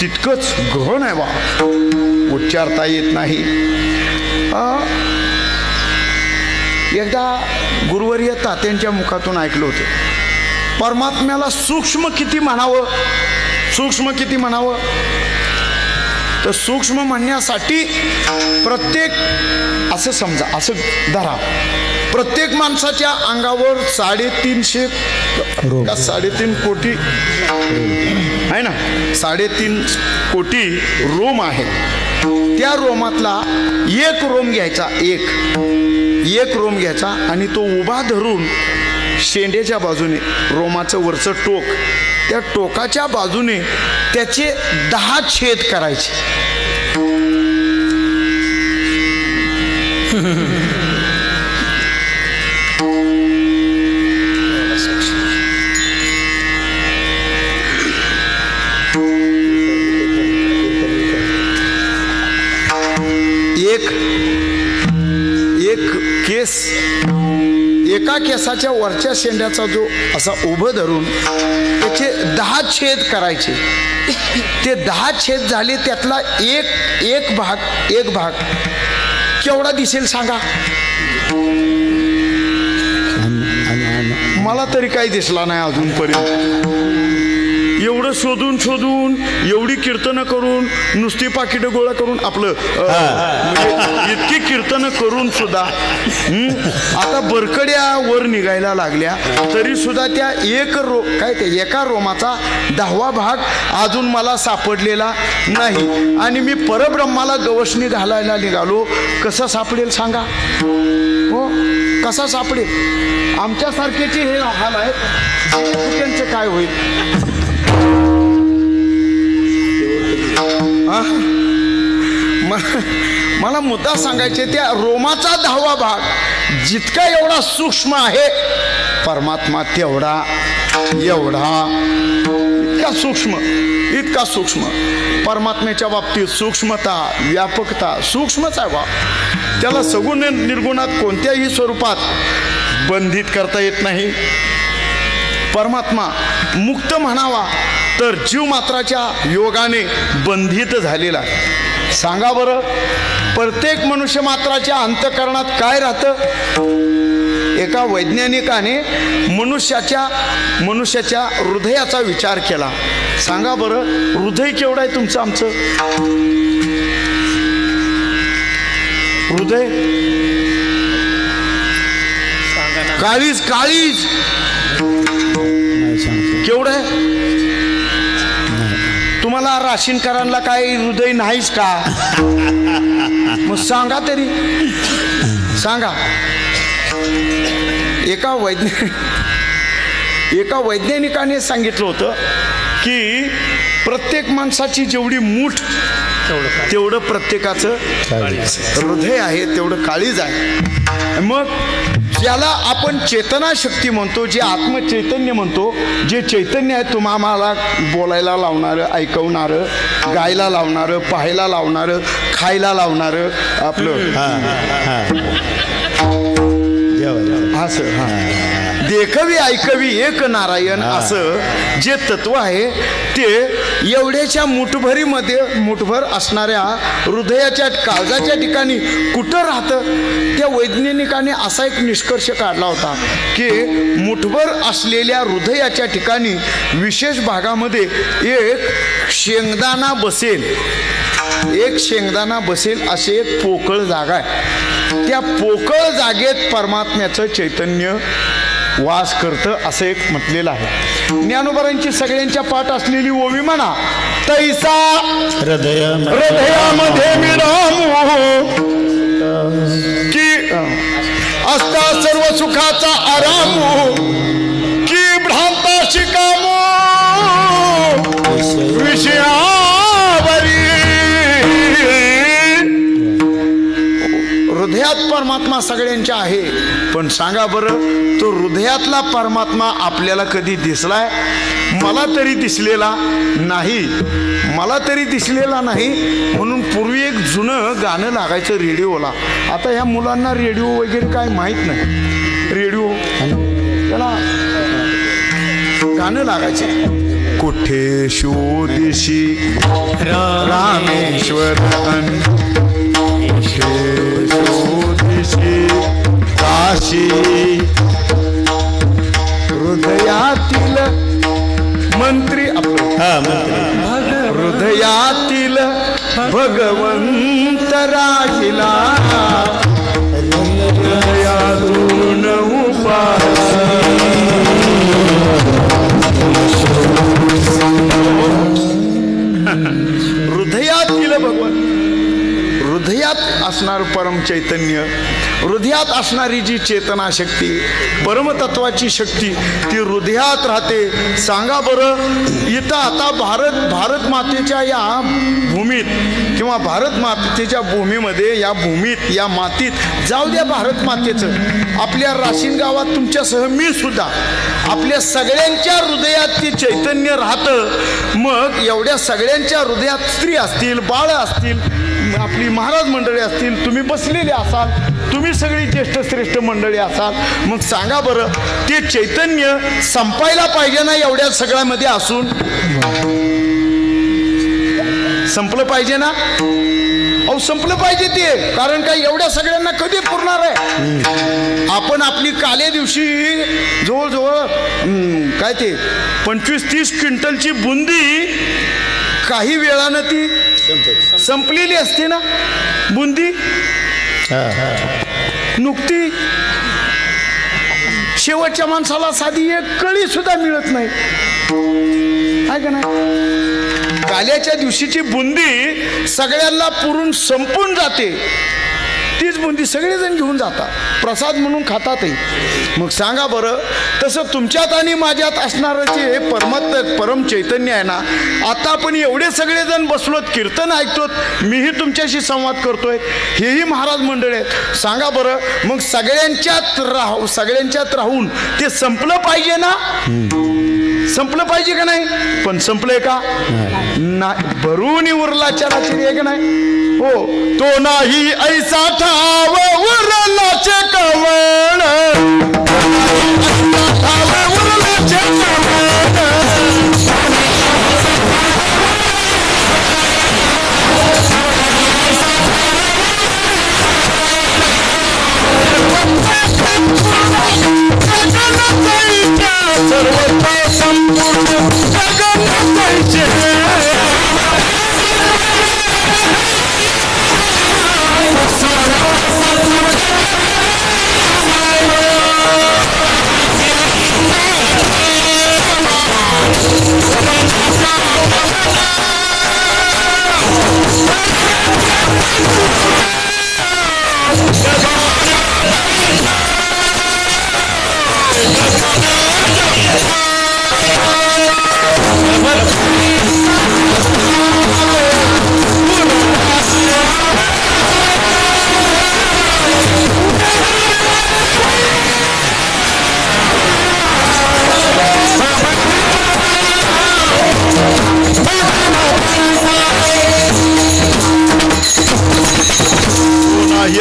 तितकंच गहन आहे बा, उच्चारता येत नाही. एकदा गुरुवर्य तात्यांच्या मुखातून ऐकलं होतं, परमात्म्याला सूक्ष्म किती म्हणावं, सूक्ष्म किती म्हणावं. तर सूक्ष्म म्हणण्यासाठी प्रत्येक असं समजा, असं धरा, प्रत्येक माणसाच्या अंगावर 350 का 3.5 कोटी आहे ना, 3.5 कोटी रोम आहे. त्या रोमातला एक रोम घ्यायचा, एक रोम घ्यायचा आणि तो उभा धरून शेंड्याच्या बाजूने रोमाचं वरचं टोक, त्या टोकाच्या बाजूने त्याचे 10 छेद करायचे. एक केस, एका केसाच्या वरच्या शेंड्याचा जो असा उभं धरून त्याचे 10 छेद करायचे. ते 10 छेद झाले, त्यातला एक भाग केवढा दिसेल सांगा? मला तरी काही दिसला नाही अजूनपर्यंत. एवढं शोधून शोधून, एवढी कीर्तनं करून, नुसती पाकिटं गोळा करून आपलं म्हणजे इतकी कीर्तनं करून सुद्धा आता बरकड्या वर निघायला लागल्या तरी सुद्धा त्या एका रोमाचा 10वा भाग अजून मला सापडलेला नाही. आणि मी परब्रह्माला गवसणी घालायला निघालो, कसं सापडेल सांगा? हो, कसा सापडेल? आमच्यासारखेचे हे हाल आहेत, त्यांचे काय होईल? मला मुद्दा सांगायचे, त्या रोमाचा 10वा भाग जितका एवढा सूक्ष्म आहे परमात्मा तेवढा एवढा इतका सूक्ष्म परमात्म्याच्या बाबतीत सूक्ष्मता व्यापकता सूक्ष्मच आहे बा. त्याला सगुण निर्गुणात कोणत्याही स्वरूपात बंधित करता येत नाही. परमात्मा मुक्त म्हणावा तर जीव मात्राच्या योगाने बंधित झालेला आहे. सांगा बरं, प्रत्येक मनुष्य मात्राच्या अंतःकरणात काय राहतं? एका वैज्ञानिकाने मनुष्याच्या हृदयाचा विचार केला. सांगा बरं, हृदय केवढं आहे तुमचं आमचं? हृदय काळीज केवढं आहे? तुम्हाला राशीनकरांना काही हृदय नाहीच का? मग सांगा तरी, सांगा. एका वैज्ञानिकाने सांगितलं होतं की प्रत्येक माणसाची जेवढी मूठ तेवढं प्रत्येकाचं हृदय आहे, तेवढं काळीज आहे. मग ज्याला आपण चेतनाशक्ती म्हणतो, जे आत्मचैतन्य म्हणतो, जे चैतन्य आहे तुम्हाला बोलायला लावणारं, ऐकवणारं, गायला लावणारं, पाहायला लावणारं, खायला लावणारं, आपलं असं देखवी ऐकवी एक नारायण असं जे तत्व आहे ते एवढ्याच्या मुठभर असणाऱ्या हृदयाच्या काळजाच्या ठिकाणी कुठं राहतं? त्या वैज्ञानिकाने असा एक निष्कर्ष काढला होता की मुठभर असलेल्या हृदयाच्या ठिकाणी विशेष भागामध्ये एक शेंगदाणा बसेल अशी एक पोकळ जागा आहे. त्या पोकळ जागेत परमात्म्याचं चैतन्य वास करतं असं एक म्हटलेलं आहे. ज्ञानोबारांची सगळ्यांच्या पाठ असलेली ओवी म्हणा, तैसा हृदयामध्ये मी रामू की असता सर्व सुखाचा आरामू की भ्रांता शिकामू विषयावरी. हृदयात परमात्मा सगळ्यांच्या आहे, पण सांगा बरं, तो हृदयातला परमात्मा आपल्याला कधी दिसलाय? मला तरी दिसलेला नाही. म्हणून पूर्वी एक जुनं गाणं लागायचं रेडिओला. आता ह्या मुलांना रेडिओ वगैरे काय माहीत नाही. रेडिओ त्याला गाणं लागायचे, कुठे शोधिशी रामेश्वर काशी हृदयातील मंत्री हृदयातील भगवंत राहिला हृदयातून हृदयातील भगवंत, हृदयात असणार परम चैतन्य, हृदयात असणारी जी चेतना शक्ती, परमतत्वाची शक्ती ती हृदयात राहते. सांगा बरं, इथं आता भारत मातेच्या या भूमीत किंवा भारत मातेच्या भूमीमध्ये, या भूमीत, या मातीत जाऊ द्या भारत मातेचं, आपल्या राशीन गावात तुमच्यासह मी सुद्धा, आपल्या सगळ्यांच्या हृदयात ती चैतन्य राहतं. मग एवढ्या सगळ्यांच्या हृदयात स्त्री असतील, बाळ असतील, आपली महाराज मंडळी असतील, तुम्ही बसलेले असाल, तुम्ही सगळी ज्येष्ठ श्रेष्ठ मंडळी असाल, मग सांगा बरं, ते चैतन्य संपायला पाहिजे ना? एवढ्या सगळ्यामध्ये असून संपलं पाहिजे ना? अहो संपलं पाहिजे ते, कारण काय एवढ्या सगळ्यांना कधी पुरणार आहे? आपण आपली काल्या दिवशी जवळजवळ काय ते 25-30 क्विंटलची बुंदी काही वेळानं ती संपलेली असते ना बुंदी, नुकती. शेवटच्या माणसाला साधी एक कळी सुद्धा मिळत नाही, आहे का नाही? काल्याच्या दिवशीची बुंदी सगळ्यांना पुरून संपून जाते, तीच बुंदी सगळेजण घेऊन जातात, प्रसाद म्हणून खातातही. मग सांगा बरं, तसं तुमच्यात आणि माझ्यात असणारं जे परम चैतन्य आहे ना, आता आपण एवढे सगळेजण बसलोत, कीर्तन ऐकतोत, मीही तुमच्याशी संवाद करतोय, हेही महाराज मंडळ आहेत. सांगा बरं, मग सगळ्यांच्यात राहून ते संपलं पाहिजे ना? संपलं पाहिजे का नाही? पण संपलंय का? नाही. भरून उरला चराचरी आहे का नाही? हो. तो नाही ऐसा ठाव उरलाचे कवळ, उरलाचे सर्वता संपूर्ण जगन पाहिजे.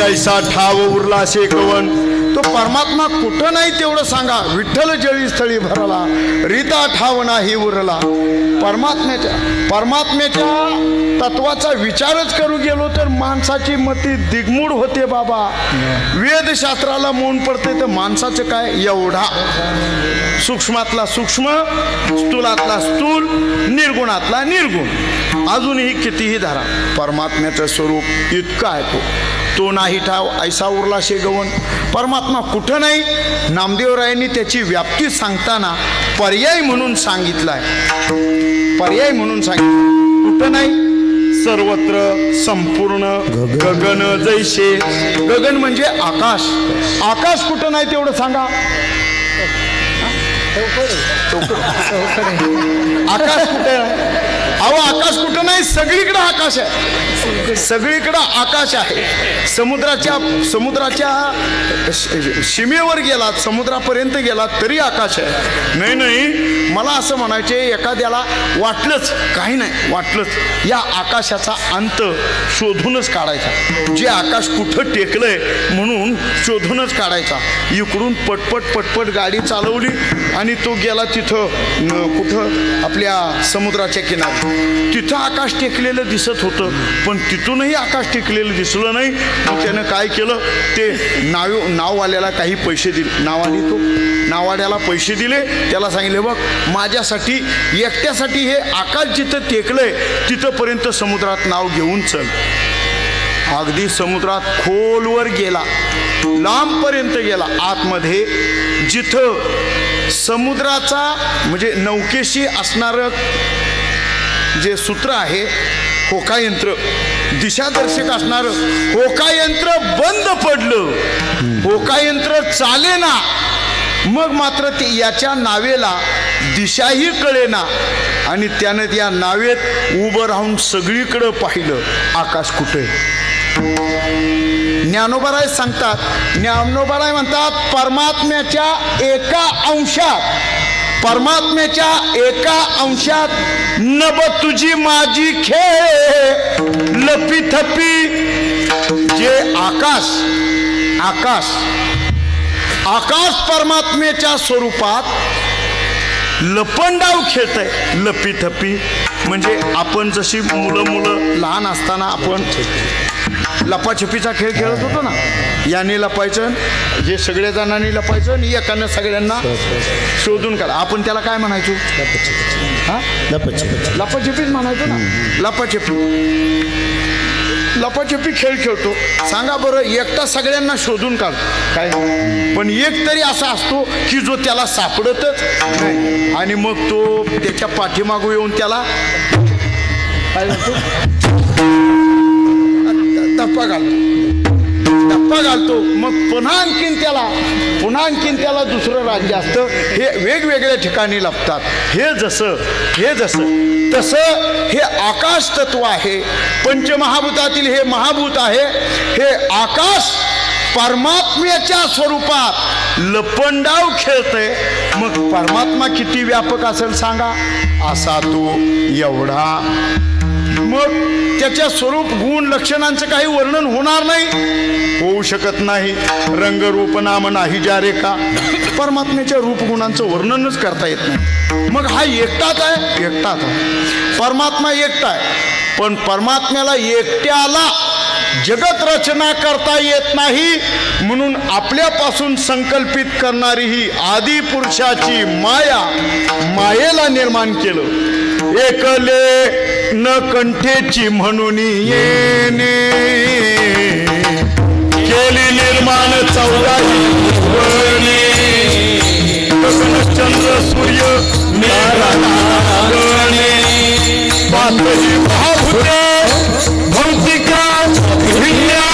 ऐसा ठाव उरला शे कवन. तो परमात्मा कुठं नाही तेवढं सांगा. विठ्ठल जळी स्थळी भरला, रीता ठाव नाही उरला. परमात्म्याच्या तत्वाचा विचारच करू गेलो तर माणसाची मती दिगमूढ होते बाबा. वेदशास्त्राला मौन पडते तर माणसाचं काय? एवढा सूक्ष्मातला सूक्ष्म, स्थूलातला स्थूल, निर्गुणातला निर्गुण, अजूनही कितीही धरा. परमात्म्याचं स्वरूप इतकं आहे. तो नाही ठाव ऐसा उरला शे गवन. परमात्मा कुठं नाही. नामदेवरायांनी त्याची व्याप्ती सांगताना पर्याय म्हणून सांगितलाय. पर्याय म्हणून सांगितलं. कुठं नाही? सर्वत्र संपूर्ण गगन जैसे. गगन म्हणजे आकाश. आकाश कुठं नाही तेवढं सांगा. आकाश कुठे आहे? अहो आकाश कुठं नाही, सगळीकडे आकाश आहे. सगळीकडे आकाश आहे. समुद्राच्या सीमेवर गेलात, समुद्रापर्यंत गेलात तरी आकाश आहे. नाही, मला असं म्हणायचे, एखाद्याला वाटलंच, काही नाही वाटलंच, या आकाशाचा अंत शोधूनच काढायचा. जे आकाश कुठं टेकलंय म्हणून शोधूनच काढायचा. इकडून पटपट गाडी चालवली आणि तो गेला तिथं कुठं आपल्या समुद्राच्या किनारी. तिथं आकाश टेकलेलं दिसत होतं, पण तिथूनही आकाश टेकलेलं दिसलं नाही. मग त्यानं काय केलं, ते नाववाल्याला काही पैसे दिले. नाववाल्याला पैसे दिले. त्याला सांगितले, बघ माझ्यासाठी एकट्यासाठी हे आकाश जिथं टेकलंय तिथंपर्यंत समुद्रात नाव घेऊन चल. अगदी समुद्रात खोलवर गेला, लांबपर्यंत गेला. आतमध्ये जिथं समुद्राचा म्हणजे नौकेशी असणारं जे सूत्र आहे, होकायंत्र, दिशादर्शक असणारं होकायंत्र बंद पडलं. होकायंत्र चालेना. मग मात्र ते याच्या नावेला दिशाही कळेना आणि त्यानं त्या नावेत उभं राहून सगळीकडं पाहिलं, आकाश कुठे. ज्ञानोबाराय सांगतात, ज्ञानोबाराय म्हणतात, परमात्म्याच्या एका अंशात नभ तुझी माझी खेळ लपी-थपी. जे आकाश परमात्म्याच्या स्वरूपात लपंडाव खेळतंय. लपी-थपी म्हणजे आपण जशी मुलं लहान असताना आपण लपाछपीचा खेळ खेळत होतो ना. याने लपायचं, जे सगळ्या जणांनी लपायचं आणि एकानं सगळ्यांना शोधून काढा. आपण त्याला काय म्हणायचो? लपाछपीच म्हणायचो ना. लपाछपी खेळ खेळतो. सांगा बरं, एकटा सगळ्यांना शोधून काढ काय, पण एक तरी असा असतो की जो त्याला सापडतच नाही आणि मग तो त्याच्या पाठीमागू येऊन त्याला काय म्हणतो, धप्पा घाल. टप्पा घालतो, मग पुन्हा आणखीन त्याला दुसरं राज्य असतं. हे वेगवेगळ्या ठिकाणी लपतात. हे जसं तसं हे आकाश तत्व आहे. पंचमहाभूतातील हे महाभूत आहे. हे आकाश परमात्म्याच्या स्वरूपात लपंडाव खेळतय. मग परमात्मा किती व्यापक असेल सांगा. असा तो एवढा. मग त्याच्या स्वरूप गुण लक्षणांचं काही वर्णन होणार नाही, होऊ शकत नाही. रंगरूप नाम नाही जा रे का. परमात्म्याच्या रूप गुणांचं वर्णनच करता येत नाही. मग हा एकटाच आहे. परमात्मा एकटा आहे. पण परमात्म्याला एकट्याला जगत रचना करता येत नाही. म्हणून आपल्यापासून संकल्पित करणारी ही आदी पुरुषाची मायेला निर्माण केलं. एकले न कंठेची म्हणून येणे केली निर्माण 14 चंद्र सूर्य निरागणे बांधली महाभूते भौतिका भिन्या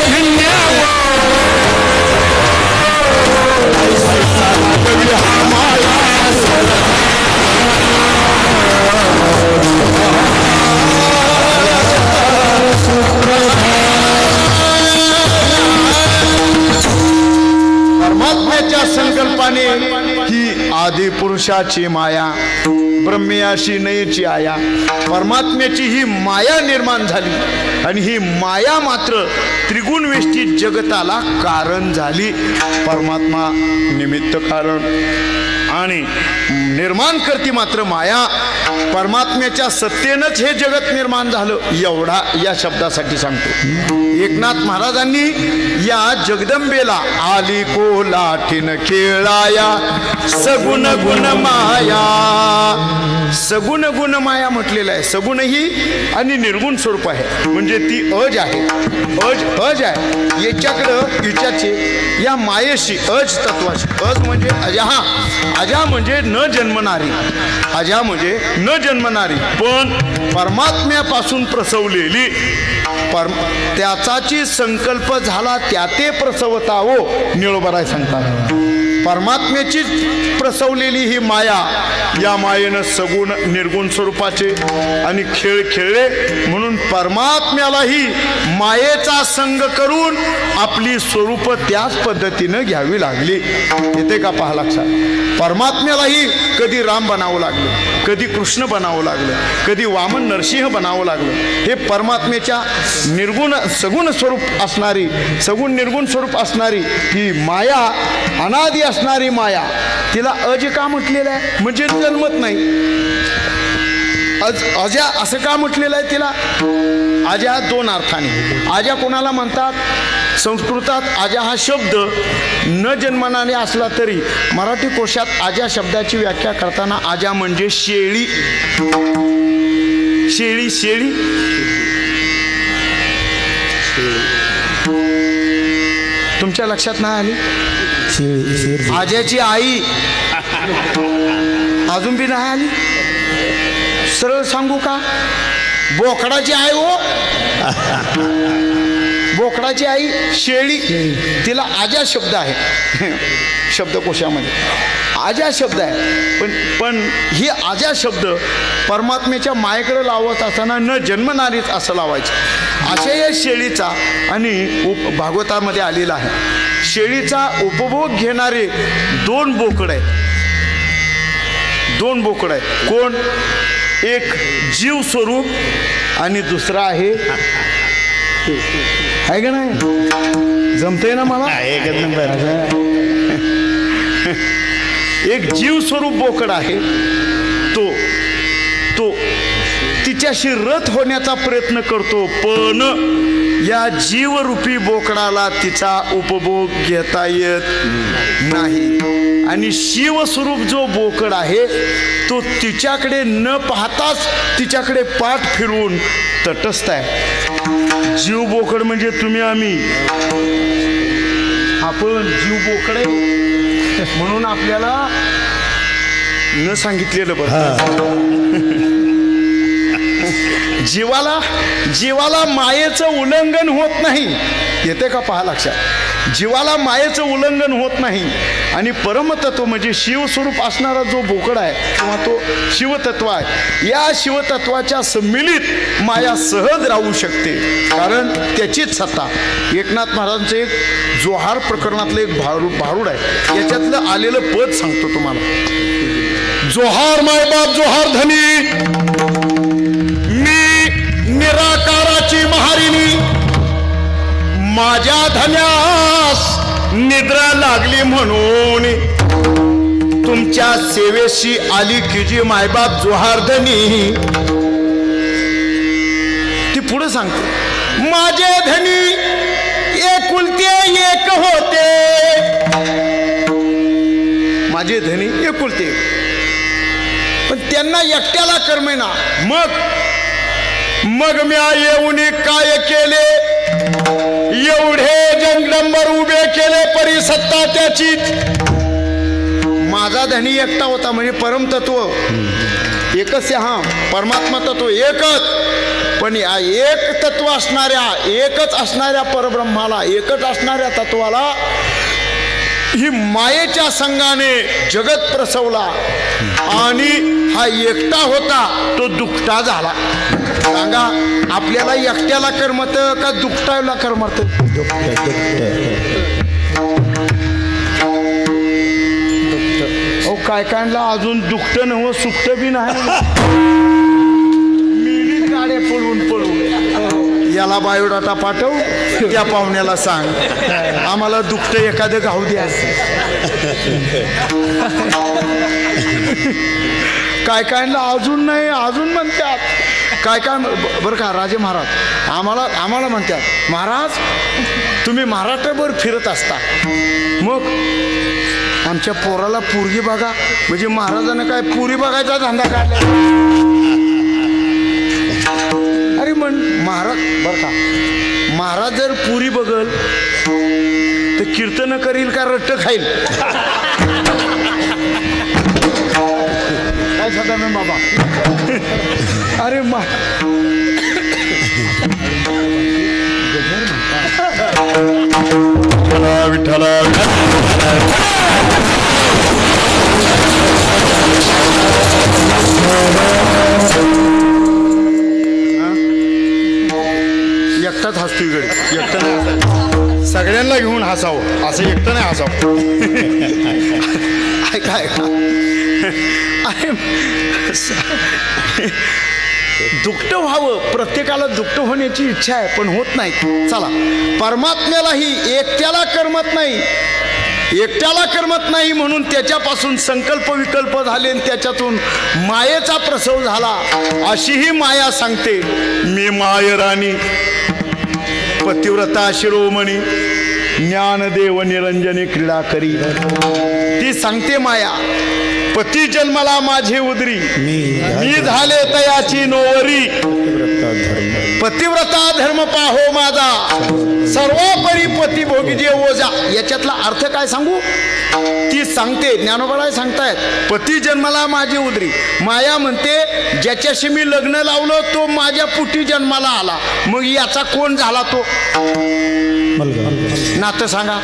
परमात्म्याच्या संकल्पाने ही आदी पुरुषाची माया, ब्रह्मयाशी नयेची आया, परमात्म्याची ही माया निर्माण झाली. आणि ही माया मात्र त्रिगुण वेष्टित जगताला कारण झाली. परमात्मा निमित्त कारण आणि निर्माण करती मात्र माया. परमात्म्याच्या सत्तेनंच हे जगत निर्माण झालं. एवढा या शब्दासाठी सांगतो. एकनाथ महाराजांनी या जगदंबेला आली कोलाठीन खेळाया सगुण गुण माया, सगुण गुण माया म्हटलेलं आहे. सगुण ही आणि निर्गुण स्वरूप आहे. म्हणजे ती अज आहे. अज आहे. याच्याकडं हिच्याचे या मायेशी अज तत्वाची. अज म्हणजे अजा म्हणजे न जन्मणारी. अजा म्हणजे न जन्मणारी पण परमात्म्यापासून प्रसवलेली. त्याचाची संकल्प झाला त्या ते प्रसवतावो निळोबराय सांगतात. परमात्म्याचीच प्रसवलेली ही माया. या मायेनं सगुण निर्गुण स्वरूपाचे आणि खेळ खेळले. म्हणून परमात्म्यालाही मायेचा संग करून आपली स्वरूप त्याच पद्धतीनं घ्यावी लागली. येते का पहा लक्षात. परमात्म्यालाही कधी राम बनावं लागलं, कधी कृष्ण बनावं लागलं, कधी वामन नरसिंह बनावं लागलं. हे परमात्म्याच्या निर्गुण सगुण स्वरूप असणारी, सगुण निर्गुण स्वरूप असणारी ही माया, अनादी असणारी माया, तिला अज का म्हटलेलं आहे. म्हणजे जन्मत नाही. अजा असं का म्हटलेलं आहे तिला. आजा दोन अर्थाने. आजा कोणाला म्हणतात. संस्कृतात आजा हा शब्द न जन्मनाने असला तरी मराठी कोशात आजा शब्दाची व्याख्या करताना आजा म्हणजे शेळी. शेळी शेळी तुमच्या लक्षात नाही आली. आज्याची आई अजून बी नाही आली. सरळ सांगू का. बोकडाची आई हो. बोकडाची आई शेळी. तिला आजा शब्द आहे शब्दकोशामध्ये. आजा शब्द आहे. पण ही आजा शब्द परमात्म्याच्या मायेकडे लावत असताना न जन्मणारीच असं लावायचं. अशा या शेळीचा आणि भागवतामध्ये आलेला आहे. शेळीचा उपभोग घेणारे दोन बोकड आहेत. दोन बोकड आहेत. कोण. एक जीव स्वरूप आणि दुसरा आहे का नाही. जमतंय ना मला. एकच नंबर. एक जीव स्वरूप बोकड आहे. तो तिच्याशी रथ होण्याचा प्रयत्न करतो. पण या जीवरूपी बोकडाला तिचा उपभोग घेता येत नाही. आणि शिवस्वरूप जो बोकड आहे तो तिच्याकडे न पाहताच तिच्याकडे पाठ फिरवून तटस्थ आहे. जीव बोकड म्हणजे तुम्ही आम्ही. आपण जीव बोकड आहे म्हणून आपल्याला न सांगितलेलं बरं. जीवाला मायेचं उल्लंघन होत नाही. येते का पहा लक्षात? जीवाला मायेचं उल्लंघन होत नाही आणि परमतत्व म्हणजे शिवस्वरूप असणारा जो बोकड आहे किंवा तो शिवतत्व आहे, या शिवतत्वाच्या सम्मिलित माया सहज राहू शकते, कारण त्याचीच सत्ता. एकनाथ महाराजांचं एक जोहार प्रकरणातलं एक भारूड आहे, याच्यातलं आलेलं पद सांगतो तुम्हाला. जोहार मायबाप जोहार धनी, मी निराकाराची महारिणी, माझ्या धन्यास निद्रा लागली म्हणून तुमच्या सेवेशी आली की जी मायबाप जोहार धनी. ती पुढे सांगते, माझे धनी एकुलते एक होते, माझे धनी एकुलते, पण त्यांना एकट्याला करमेना. मग म्या येऊन काय केले, एवढे जंगडंबर उभे केले परी सत्ता त्याचीच. माझा धनी एकटा होता म्हणजे परमतत्व एकच आहे. हा परमात्मा तत्व एकच, पण या एक तत्व असणाऱ्या, एकच असणाऱ्या परब्रह्माला, एकच असणाऱ्या तत्वाला ही मायेच्या संघाने जगत प्रसवला आणि हा एकटा होता तो दुखटा झाला. सांगा, आपल्याला एकट्याला करमत का दुखटाला करमत? काय कायला अजून दुखत नव सुखत बी नाही. मिळी गाड्या पळून याला बायोडाटा पाठव, त्या पाहुण्याला सांग आम्हाला दुखत एखादं घाऊ द्या. काय कायला अजून नाही, अजून म्हणतात काय बरं का राजे महाराज आम्हाला म्हणतात, महाराज तुम्ही महाराष्ट्रभर फिरत असता, मग आमच्या पोराला पोरगी बघा. म्हणजे महाराजांना काय पुरी बघायचा धंदा काढला? अरे म्हण महाराज, बरं का महाराज जर पुरी बघल तर कीर्तन करील का रट्ट खाईल? काय सदा मी बाबा. अरे विठ्ठला एकटाच हसतोय गडी, एकटा नाही, सगळ्यांना घेऊन हसावं, असं एकटं नाही हसावं. काय दुखतं व्हावं, प्रत्येकाला दुखतं होण्याची इच्छा आहे पण होत नाही. चला, परमात्म्यालाही एकट्याला करमत नाही, एकट्याला करमत नाही म्हणून त्याच्यापासून संकल्प विकल्प झाले आणि त्याच्यातून मायेचा प्रसव झाला. अशी ही माया सांगते, मी माय राणी पतिव्रता शिरोमणी ज्ञानदेव निरंजने क्रीडा करी. ती सांगते माया, पती जन्माला माझे उदरी, मी झाले तयाची नोवरी, पतिव्रता धर्म पाहो माझा, सर्वोपरी पती भोगीजे ओझा. याच्यातला अर्थ काय सांगू? ती सांगते, ज्ञानोबाला सांगतायत, पती जन्माला माझी उदरी. माया म्हणते, ज्याच्याशी मी लग्न लावलं तो माझ्या पुटी जन्माला आला, मग याचा कोण झाला? तो नातं सांगा.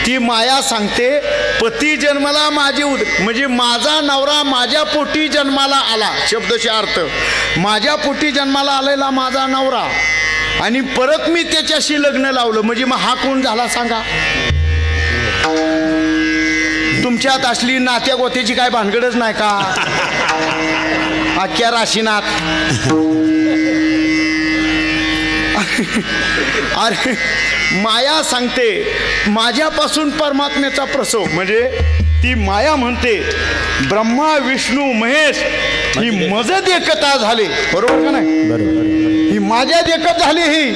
ती माया सांगते, पती जन्माला माझी उदरी म्हणजे माझा नवरा माझ्या पोटी जन्माला आला. शब्दशः अर्थ, माझ्या पोटी जन्माला आलेला माझा नवरा आणि परत मी त्याच्याशी लग्न लावलं, म्हणजे मग हा कोण झाला सांगा? तुमच्यात असली नात्या गोत्याची काय भानगडच नाही का? अख्ख्या राशीनाथ. अरे माया सांगते, माझ्यापासून परमात्म्याचा प्रसव, म्हणजे ती माया म्हणते ब्रह्मा विष्णू महेश ही मजत एकता झाले. बरोबर का नाही? बरोबर. ही माझ्यात एकच झाली. ही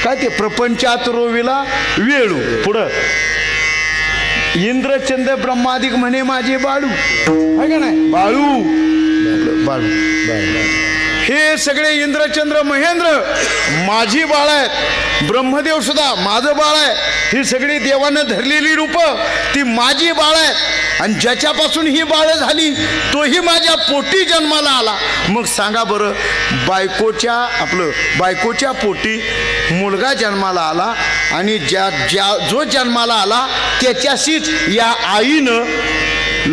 काय ते प्रपंचात रोविला वेळू. पुढं इंद्रचंद्र ब्रह्मादिक म्हणे माझे बाळू, आहे का नाही? बाळू बाळू. हे सगळे इंद्रचंद्र महेंद्र माझी बाळ आहेत. ब्रह्मदेव सुद्धा माझं बाळ आहे. ही सगळी देवानं धरलेली रूप ती माझी बाळ आहेत. आणि ज्याच्यापासून ही बाळ झाली तोही माझ्या पोटी जन्माला आला. मग सांगा बरं, बायकोच्या पोटी मुलगा जन्माला आला आणि जो जन्माला आला त्याच्याशीच या आईनं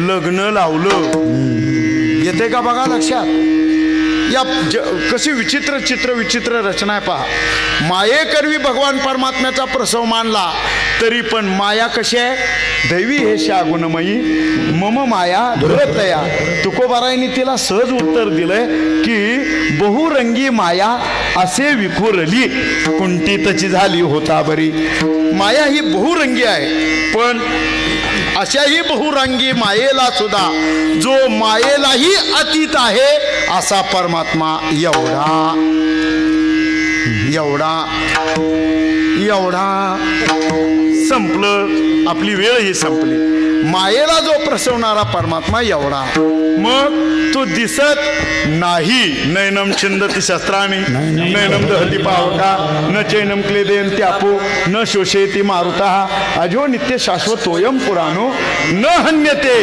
लग्न लावलं. येते का बघा लक्षात? या कशी विचित्र रचना आहे पहा. मायेकरवी भगवान परमात्म्याचा प्रसव मानला तरी पण माया कशी आहे? दैवी हे शागुणमयी मम माया दुरतया. तुकोबारायांनी तिला सहज उत्तर दिलंय की बहुरंगी माया असे विखुरली कुंठितची झाली होता बरी. माया ही बहुरंगी आहे, पण अशाही बहुरंगी मायेला सुद्धा जो मायेलाही अतीत आहे असा परमात्मा एवढा संपलं. आपली वेळ ही संपली. मायेला जो प्रसवणारा परमात्मा एवढा, मग तो दिसत नाही. नैनम छिंदती शस्त्राणी नैनम दहती पावका न चैनम क्लेदेन त्यापो न शोषयती मारुता अजो नित्य शाश्वतोयम पुराणो न हन्यते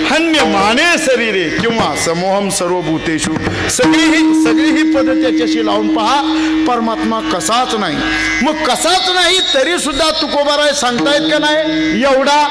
हन्यमाने शरीरे किंवा समोहम सर्वभूतेषु. सगळी ही पद त्याच्याशी लावून पहा. परमात्मा कसाच नाही. मग कसाच नाही तरी सुद्धा तुकोबाराय सांगतायत का नाही एवढा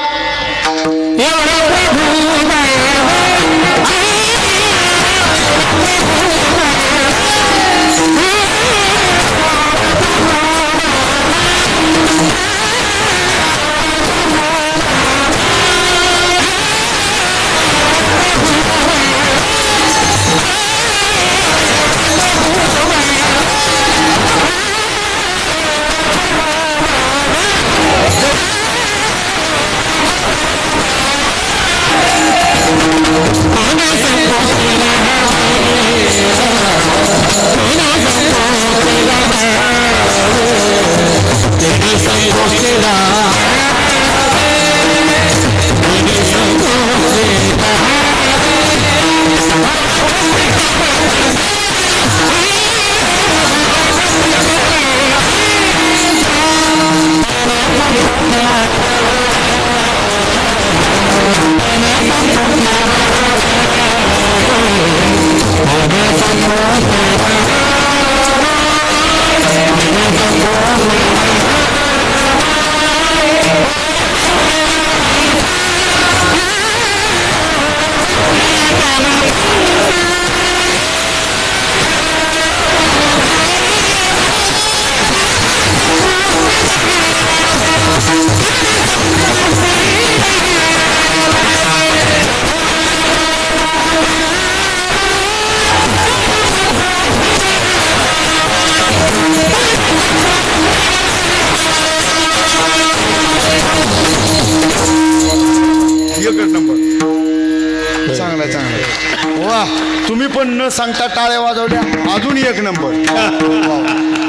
तुम्ही पण न सांगता टाळ्या वाजवल्या. अजून एक नंबर.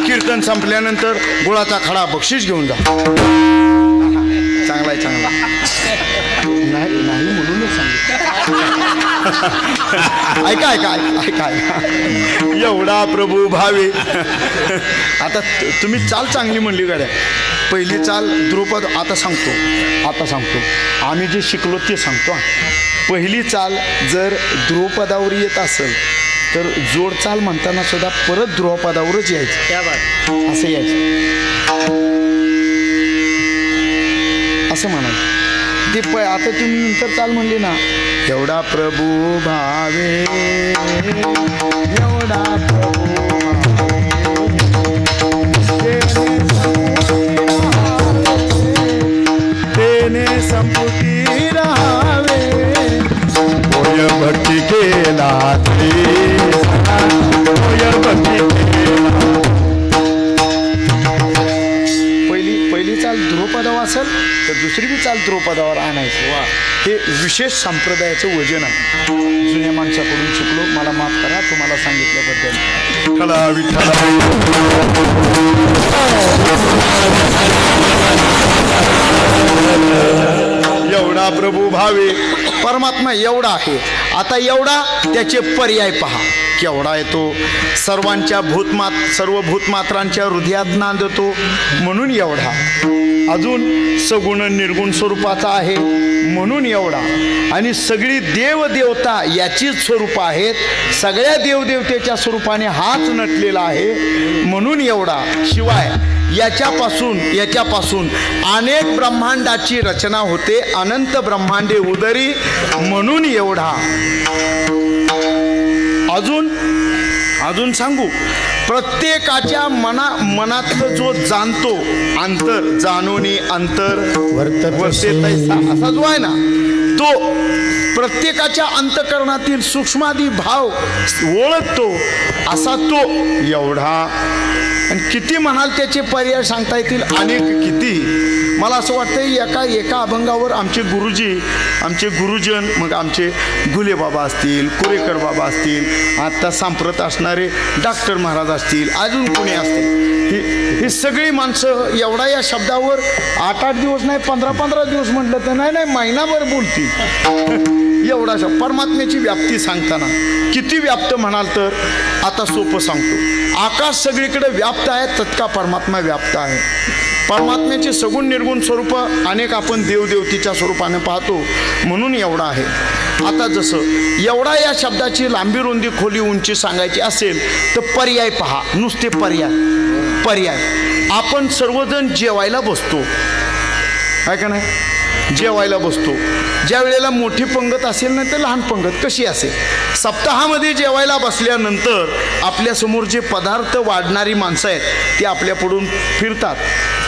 कीर्तन संपल्यानंतर गुळाचा खडा बक्षीस घेऊन जा. चांगला नाही म्हणूनच ऐका एवढा प्रभू भावे. आता तुम्ही चाल चांगली म्हणली गाड्या. पहिली चाल द्रुपद. आता सांगतो आम्ही जे शिकलो ते सांगतो. पहिली चाल जर ध्रुवपदावर येत असेल तर जोड चाल म्हणताना सुद्धा परत ध्रुवपदावरच यायचं. असं यायचं, असं म्हणायचं ते. आता तुम्ही नंतर चाल म्हणली ना, एवढा प्रभू भावे एवढा प्रभू तेने संपुटी राहावे होय भक्ती केला होय भक्ती केला. पहिली चाल ध्रुवपदावर असेल तर दुसरी बी चाल ध्रुवपदावर आणायचं. वा, हे विशेष संप्रदायाचं वजन आहे. जुन्या माणसाकडून शिकलो, मला माफ करा तुम्हाला सांगितल्याबद्दल. विठ्ठला विठ्ठला एवढा प्रभू भावे परमात्मा एवढा आहे. आता एवढा त्याचे पर्याय पहा केवढा येतो. सर्वांच्या सर्व भूतमात्रांच्या हृदयात नांदतो म्हणून एवढा. अजून सगुण निर्गुण स्वरूपाचा आहे म्हणून एवढा. आणि सगळी देवदेवता याचीच स्वरूप आहेत. सगळ्या देवदेवतेच्या स्वरूपाने हाच नटलेला आहे म्हणून एवढा. शिवाय याच्यापासून अनेक ब्रह्मांडाची रचना होते. अनंत ब्रह्मांडे उदरी म्हणून एवढा. अजून सांगू. प्रत्येकाच्या मनातलं जो जाणतो अंतर जाणोनी अंतर वर्ते तैसा असा जो आहे ना तो प्रत्येकाच्या अंतकरणातील सूक्ष्मादी भाव ओळखतो असा तो एवढा. आणि किती म्हणाल त्याचे पर्याय सांगता येतील अनेक किती. मला असं वाटतं एका अभंगावर आमचे गुरुजन मग आमचे घुले बाबा असतील, कुरेकर बाबा असतील, आता सांप्रत असणारे डॉक्टर महाराज असतील, अजून कोणी असतील, ही सगळी माणसं एवढा या शब्दावर 8-8 दिवस नाही 15-15 दिवस म्हटलं तर नाही महिनाभर बोलतील. एवढा परमात्म्याची व्याप्ती सांगताना किती व्याप्त म्हणाल तर आता सोपं सांगतो. आकाश सगळीकडे व्याप्त आहे, तत्का परमात्मा व्याप्त आहे. परमात्म्याचे सगुण निर्गुण स्वरूप अनेक आपण देवदेवतीच्या स्वरूपाने पाहतो म्हणून एवढा आहे. आता जसं एवढा या शब्दाची लांबी रुंदी खोली उंची सांगायची असेल तर पर्याय पहा. नुसते पर्याय. आपण सर्वजण जेवायला बसतो आहे का नाही. जेवायला बसतो ज्या वेळेला मोठी पंगत असेल ना तर लहान पंगत कशी असेल. सप्ताहामध्ये जेवायला बसल्यानंतर आपल्यासमोर जे पदार्थ वाढणारी माणसं आहेत ते आपल्यापुढून फिरतात.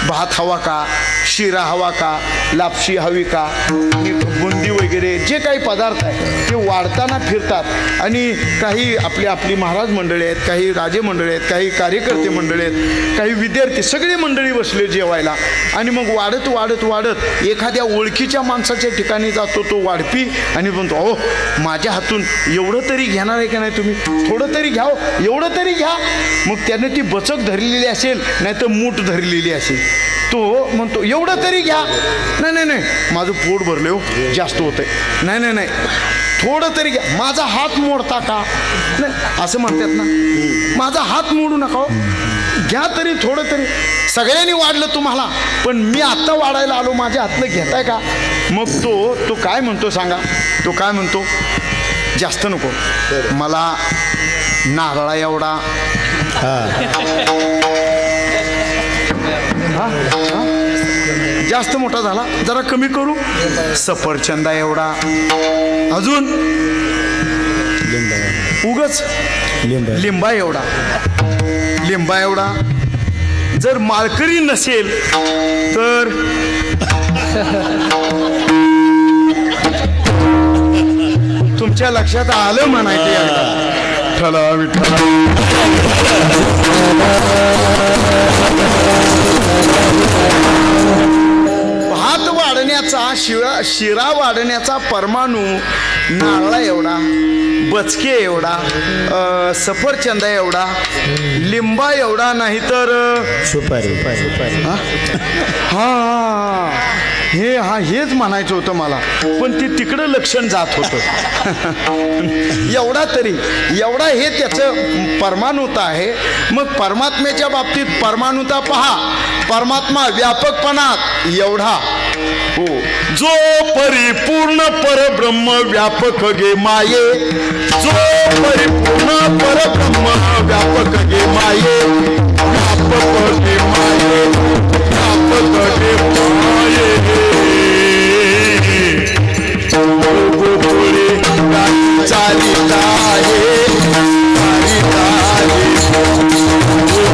भात हवा का, शिरा हवा का, लापशी हवी का, बुंदी वगैरे जे काही पदार्थ आहे ते वाढताना फिरतात. आणि काही आपली महाराज मंडळी आहेत, काही राजे मंडळी आहेत, काही कार्यकर्ते मंडळी आहेत, काही विद्यार्थी सगळी मंडळी बसले जेवायला. आणि मग वाढत एखाद्या ओळखीच्या माणसाच्या ठिकाणी जातो तो वाढपी आणि म्हणतो अहो माझ्या हातून एवढं तरी घेणार आहे का नाही तुम्ही, थोडं तरी घ्या, एवढं तरी घ्या. मग त्याने ती बचक धरलेली असेल नाही तर मूठ धरलेली असेल. तो म्हणतो एवढं तरी घ्या. नाही माझं पोट भरले हो, जास्त होतंय. नाही थोडं तरी घ्या. माझा हात मोडता का नाही असं म्हणतात ना. माझा हात मोडू नका हो, घ्या तरी थोडं तरी. सगळ्यांनी वाढलं तुम्हाला पण मी आत्ता वाढायला आलो, माझ्या हातनं घेताय का. मग तो काय म्हणतो सांगा. तो काय म्हणतो जास्त नको मला नारळा एवढा जास्त मोठा झाला जरा कमी करू. सफरचंदा एवढा. अजून उगच लिंबा एवढा. जर माळकरी नसेल तर तुमच्या लक्षात आलं म्हणायचं. ठला विठ्ठला भात वाढण्याचा शिरा वाढण्याचा परमाणू नारळा एवढा, बचके एवढा, सफरचंदा एवढा, लिंबा एवढा, नाही तर सुपारी. हेच म्हणायचं होतं मला पण ते तिकडं लक्षण जात होतं. एवढा हे त्याचं परमाणुता आहे. मग परमात्म्याच्या बाबतीत परमाणुता पहा. परमात्मा व्यापकपणात एवढा हो. जो परिपूर्ण परब्रह्म व्यापक गे माये, जो परिपूर्ण परब्रह्म व्यापक गे माये, व्यापक गे माये, व्यापक गे माये. गोपुरे चालित आहे, चालित आहे,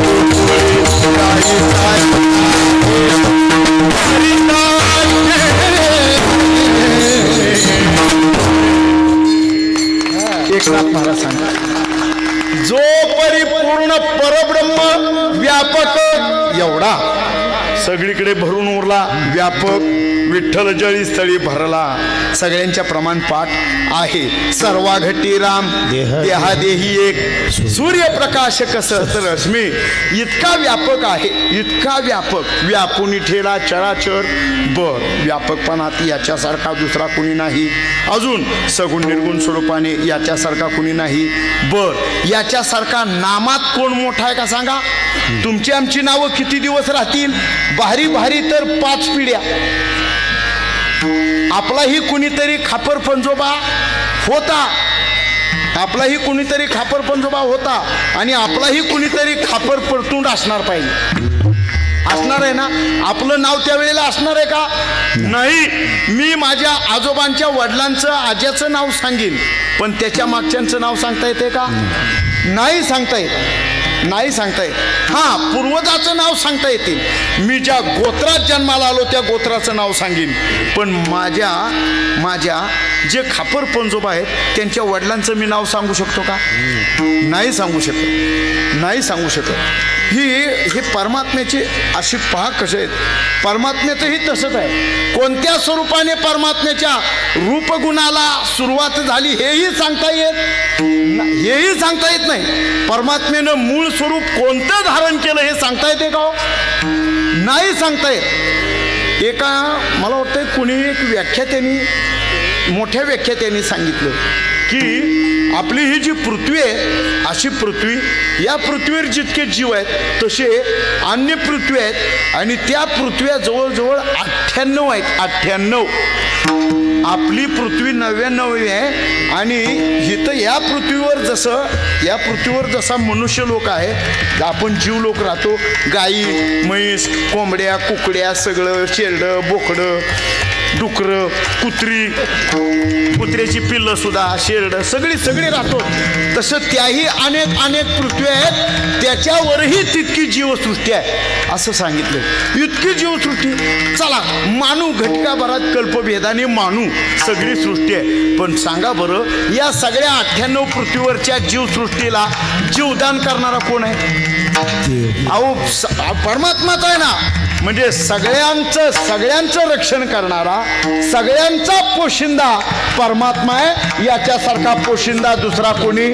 गोपुरे चालित आहे, एकनाथ महाराज सांगा. जो परिपूर्ण परब्रह्म व्यापक एवढा सगळीकडे भरून उरला. व्यापक विठ्ठल जळी स्थळी भरला सगळ्यांच्या प्रमाण पाठ आहे. सर्वा घटी राम देहादेही एक सूर्यप्रकाश कसत रश्मी. इतका व्यापक आहे, इतका व्यापक, व्यापुनी ठेला चराचर. बर व्यापकपणात याच्यासारखा दुसरा कुणी नाही. अजून सगुण निर्गुण स्वरूपाने याच्यासारखा कुणी नाही. बर याच्यासारखा नामात कोण मोठा आहे का सांगा. तुमची आमची नावं किती दिवस राहतील. भारी भारी तर 5 पिढ्या. आपलाही कुणीतरी खापर पंजोबा होता, आपलाही कुणीतरी खापर पंजोबा होता आणि आपलाही कुणीतरी खापर परतून असणार पाहिजे. असणार आहे ना. आपलं नाव त्यावेळेला असणार आहे का. नाही. मी माझ्या आजोबांच्या वडिलांचं आज्याचं नाव सांगेन, पण त्याच्या मागच्यांचं नाव सांगता येते का. नाही सांगता येत, नाही सांगता येत. हा पूर्वजाचं नाव सांगता येतील. मी ज्या गोत्रात जन्माला आलो त्या गोत्राचं नाव सांगेन, पण माझ्या जे खापर पंजोबा आहेत त्यांच्या वडिलांचं मी नाव सांगू शकतो का. नाही सांगू शकत, नाही सांगू शकत. हे परमात्म्याची अशी पहा कसे आहेत. परमात्म्याचंही तसंच आहे. कोणत्या स्वरूपाने परमात्म्याच्या रूपगुणाला सुरुवात झाली हेही सांगता येत नाही. परमात्म्यानं मूळ स्वरूप कोणतं धारण केलं हे सांगता येते का. नाही सांगता येत. एका मला वाटतं कुणी एक व्याख्यात्याने, मोठ्या व्याख्यात्याने सांगितलं की आपली ही जी पृथ्वी आहे अशी पृथ्वी, या पृथ्वीवर जितके जीव आहेत तसे अन्य पृथ्वी आहेत आणि त्या पृथ्व्या जवळजवळ 98 आहेत. 98. आपली पृथ्वी 99 आहे आणि इथं या पृथ्वीवर जसा मनुष्य लोक आहे, आपण जीव लोक राहतो. गाई म्हैस कोंबड्या कुकड्या सगळं, शेरडं बोकडं डुकरं कुत्र्याची पिल्लं सुद्धा, शेरडं सगळी राहतो. तसं त्याही अनेक पृथ्वी आहेत, त्याच्यावरही तितकी जीवसृष्टी आहे असं सांगितलं. इतकी जीवसृष्टी. चला मानू घटकाभरात कल्पभेदाने मानू सगळी सृष्टी आहे, पण सांगा बरं या सगळ्या 98 पृथ्वीवरच्या जीवसृष्टीला जीवदान करणारा कोण आहे. अहो परमात्माच आहे ना. म्हणजे सगळ्यांचं रक्षण करणारा, सगळ्यांचा पोशिंदा परमात्मा आहे. याच्यासारखा पोशिंदा दुसरा कोणी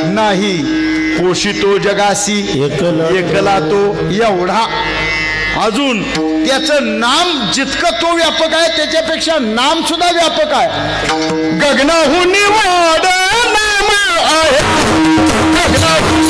नाही. पोषितो जगासी एकला तो एवढा. अजून त्याचं नाम जितकं तो व्यापक आहे त्याच्यापेक्षा नाम सुद्धा व्यापक आहे. गगनाहून वाढ नाम आहे, गगनाहून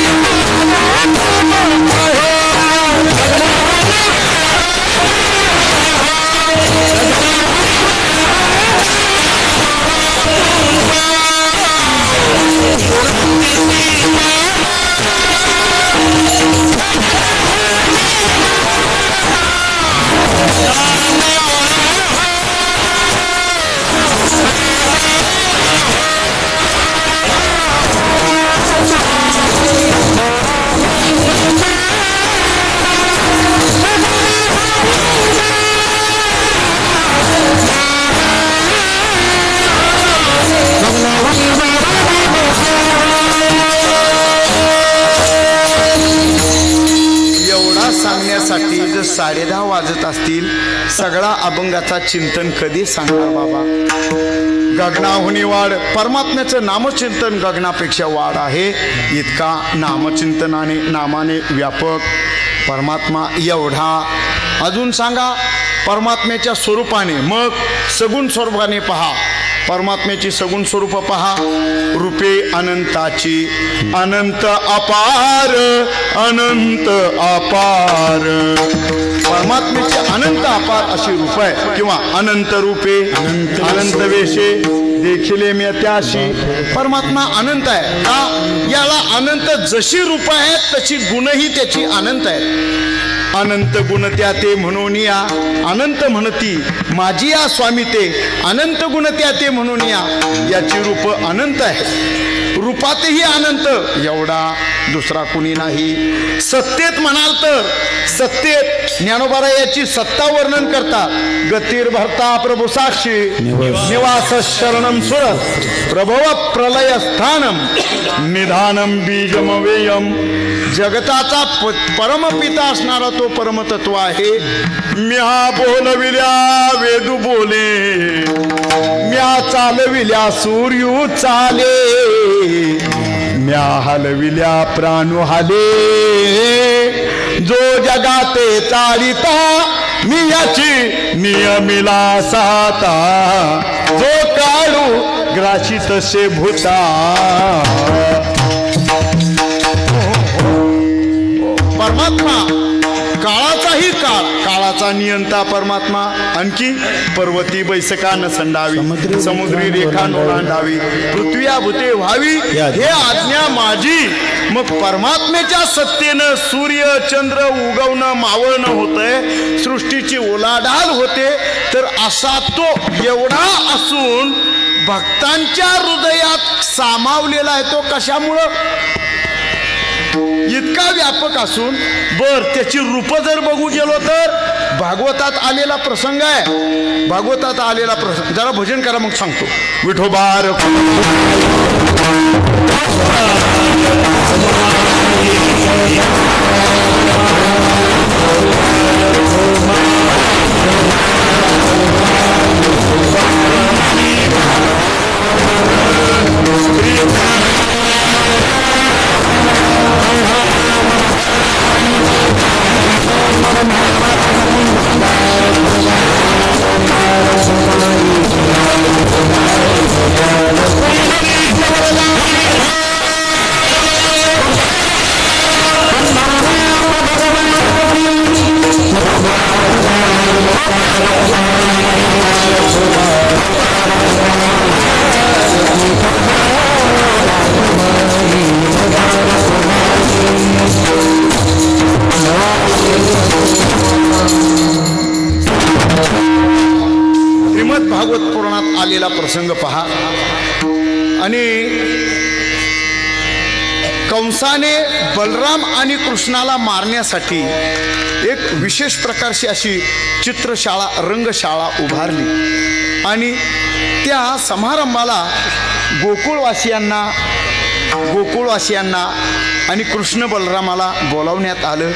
जर 10:30 वाजत असतील, सगळा अभंगाचा चिंतन कधी सांगणार बाबा. गगनाहुनी वाढ. परमात्म्याचं नामचिंतन गगनापेक्षा वाढ आहे. इतका नामाने व्यापक परमात्मा एवढा. अजून सांगा परमात्म्याच्या स्वरूपाने, मग सगुण स्वरूपाने पहा. परमात्म्याची सगुण स्वरूप पहा. रूपे अनंताची, अनंत अपार, अनंत अपार. परमात्म्याची अनंत अपार अशी रूप आहे किंवा अनंत रूपे, अनंत वेशे देखिले मी त्याशी. परमात्मा अनंत आहे का. याला अनंत जशी रूप आहेत तशी गुणही त्याची अनंत आहेत. अनंत गुण त्या ते म्हणून या, अनंत म्हणती माझी या स्वामी ते. अनंत गुण त्या ते म्हणून या. याची रूप अनंत आहे. रूपातही अनंत एवढा दुसरा कुणी नाही. सत्तेत म्हणाल तर सत्तेत ज्ञानोबा याची सत्ता वर्णन करतात. गतीर भरता प्रभू साक्षी, निवास शरणम सुरत, प्रभव प्रलय स्थानम, निधानम बीजमवेयम. जगताचा परमपिता असणारा तो तो परमतत्व आहे. म्या बोलविल्या वेदू बोले, म्या चालविल्या सूर्यू चाले, म्या हलविल्या प्राणू हाले, जो जगाते चालिता मी याची नियमिला साता, जो काळू ग्राशी तसे भूता. परमात्मा काळाचाही काळ, काळाचा नियंता परमात्मा. आणखी पर्वती बैसका न संडावी, समुद्री रेखा ओलांडावी, पृथ्वी भूते व्हावी हे आज्ञा माझी. मग परमात्म्याच्या सत्तेनं सूर्य चंद्र उगवणं मावळणं होतंय, सृष्टीची ओलाढाल होते. तर असा तो एवढा असून भक्तांच्या हृदयात सामावलेला आहे. तो कशामुळं इतका व्यापक असून बर त्याची रूप जर बघू गेलो तर भागवतात आलेला प्रसंग आहे. भागवतात आलेला प्रसंग जरा भजन करा मग सांगतो. विठोबार भागवत पुराणात आलेला प्रसंग पहा. आणि कंसाने बलराम आणि कृष्णाला मारण्यासाठी एक विशेष प्रकारची अशी चित्रशाळा रंगशाळा उभारली आणि त्या समारंभाला गोकुळवासियांना आणि कृष्ण बलरामाला बोलावण्यात आलं.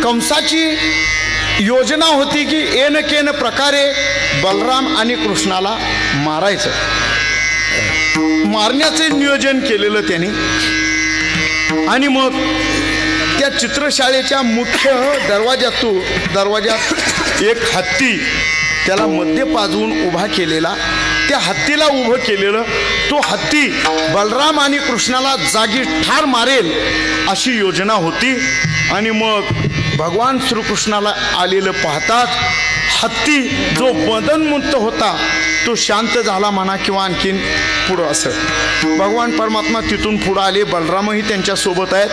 कंसाची योजना होती की एन केन प्रकारे बलराम आणि कृष्णाला मारायचं, मारण्याचे नियोजन केलेलं त्यांनी. आणि मग त्या चित्रशाळेच्या मुख्य दरवाजात एक हत्ती त्याला मध्ये पाजवून उभा केलेला, त्या हत्तीला उभं केलेलं. तो हत्ती बलराम आणि कृष्णाला जागी ठार मारेल अशी योजना होती. आणि मग भगवान श्रीकृष्णाला आलेलं पाहताच हत्ती जो बदनमुक्त होता तो शांत झाला म्हणा किंवा आणखीन पुढं असं भगवान परमात्मा तिथून पुढं आले. बलरामही त्यांच्यासोबत आहेत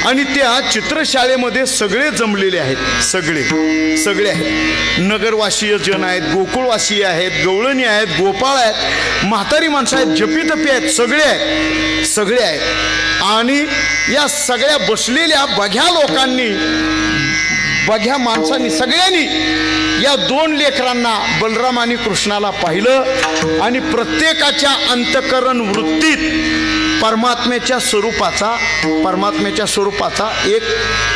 आणि त्या चित्रशाळेमध्ये सगळे जमलेले आहेत. सगळे आहेत. नगरवासीय जन आहेत, गोकुळवासीय आहेत, गवळणी आहेत, गोपाळ आहेत, म्हातारी माणसं आहेत, जपीतपी आहेत, सगळे आहेत. आणि या सगळ्या बसलेल्या बघ्या माणसांनी सगळ्यांनी या दोन लेकरांना बलराम आणि कृष्णाला पाहिलं आणि प्रत्येकाच्या अंतःकरण वृत्तीत परमात्म्याच्या स्वरूपाचा एक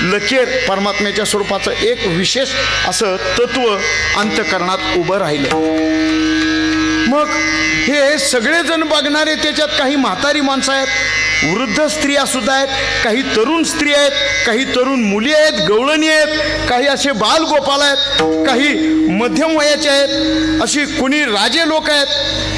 लकेर, परमात्म्याच्या स्वरूपाचं एक विशेष असं तत्व अंतःकरणात उभं राहिलं. मग हे सगळेजण बघणारे, त्याच्यात काही म्हातारी माणसं आहेत, वृद्ध स्त्रिया सुद्धा आहेत, काही तरुण स्त्री आहेत, काही तरुण मुली आहेत, गवळणी आहेत, काही असे बालगोपाल आहेत, काही मध्यम वयाचे आहेत, अशी कुणी राजे लोक आहेत,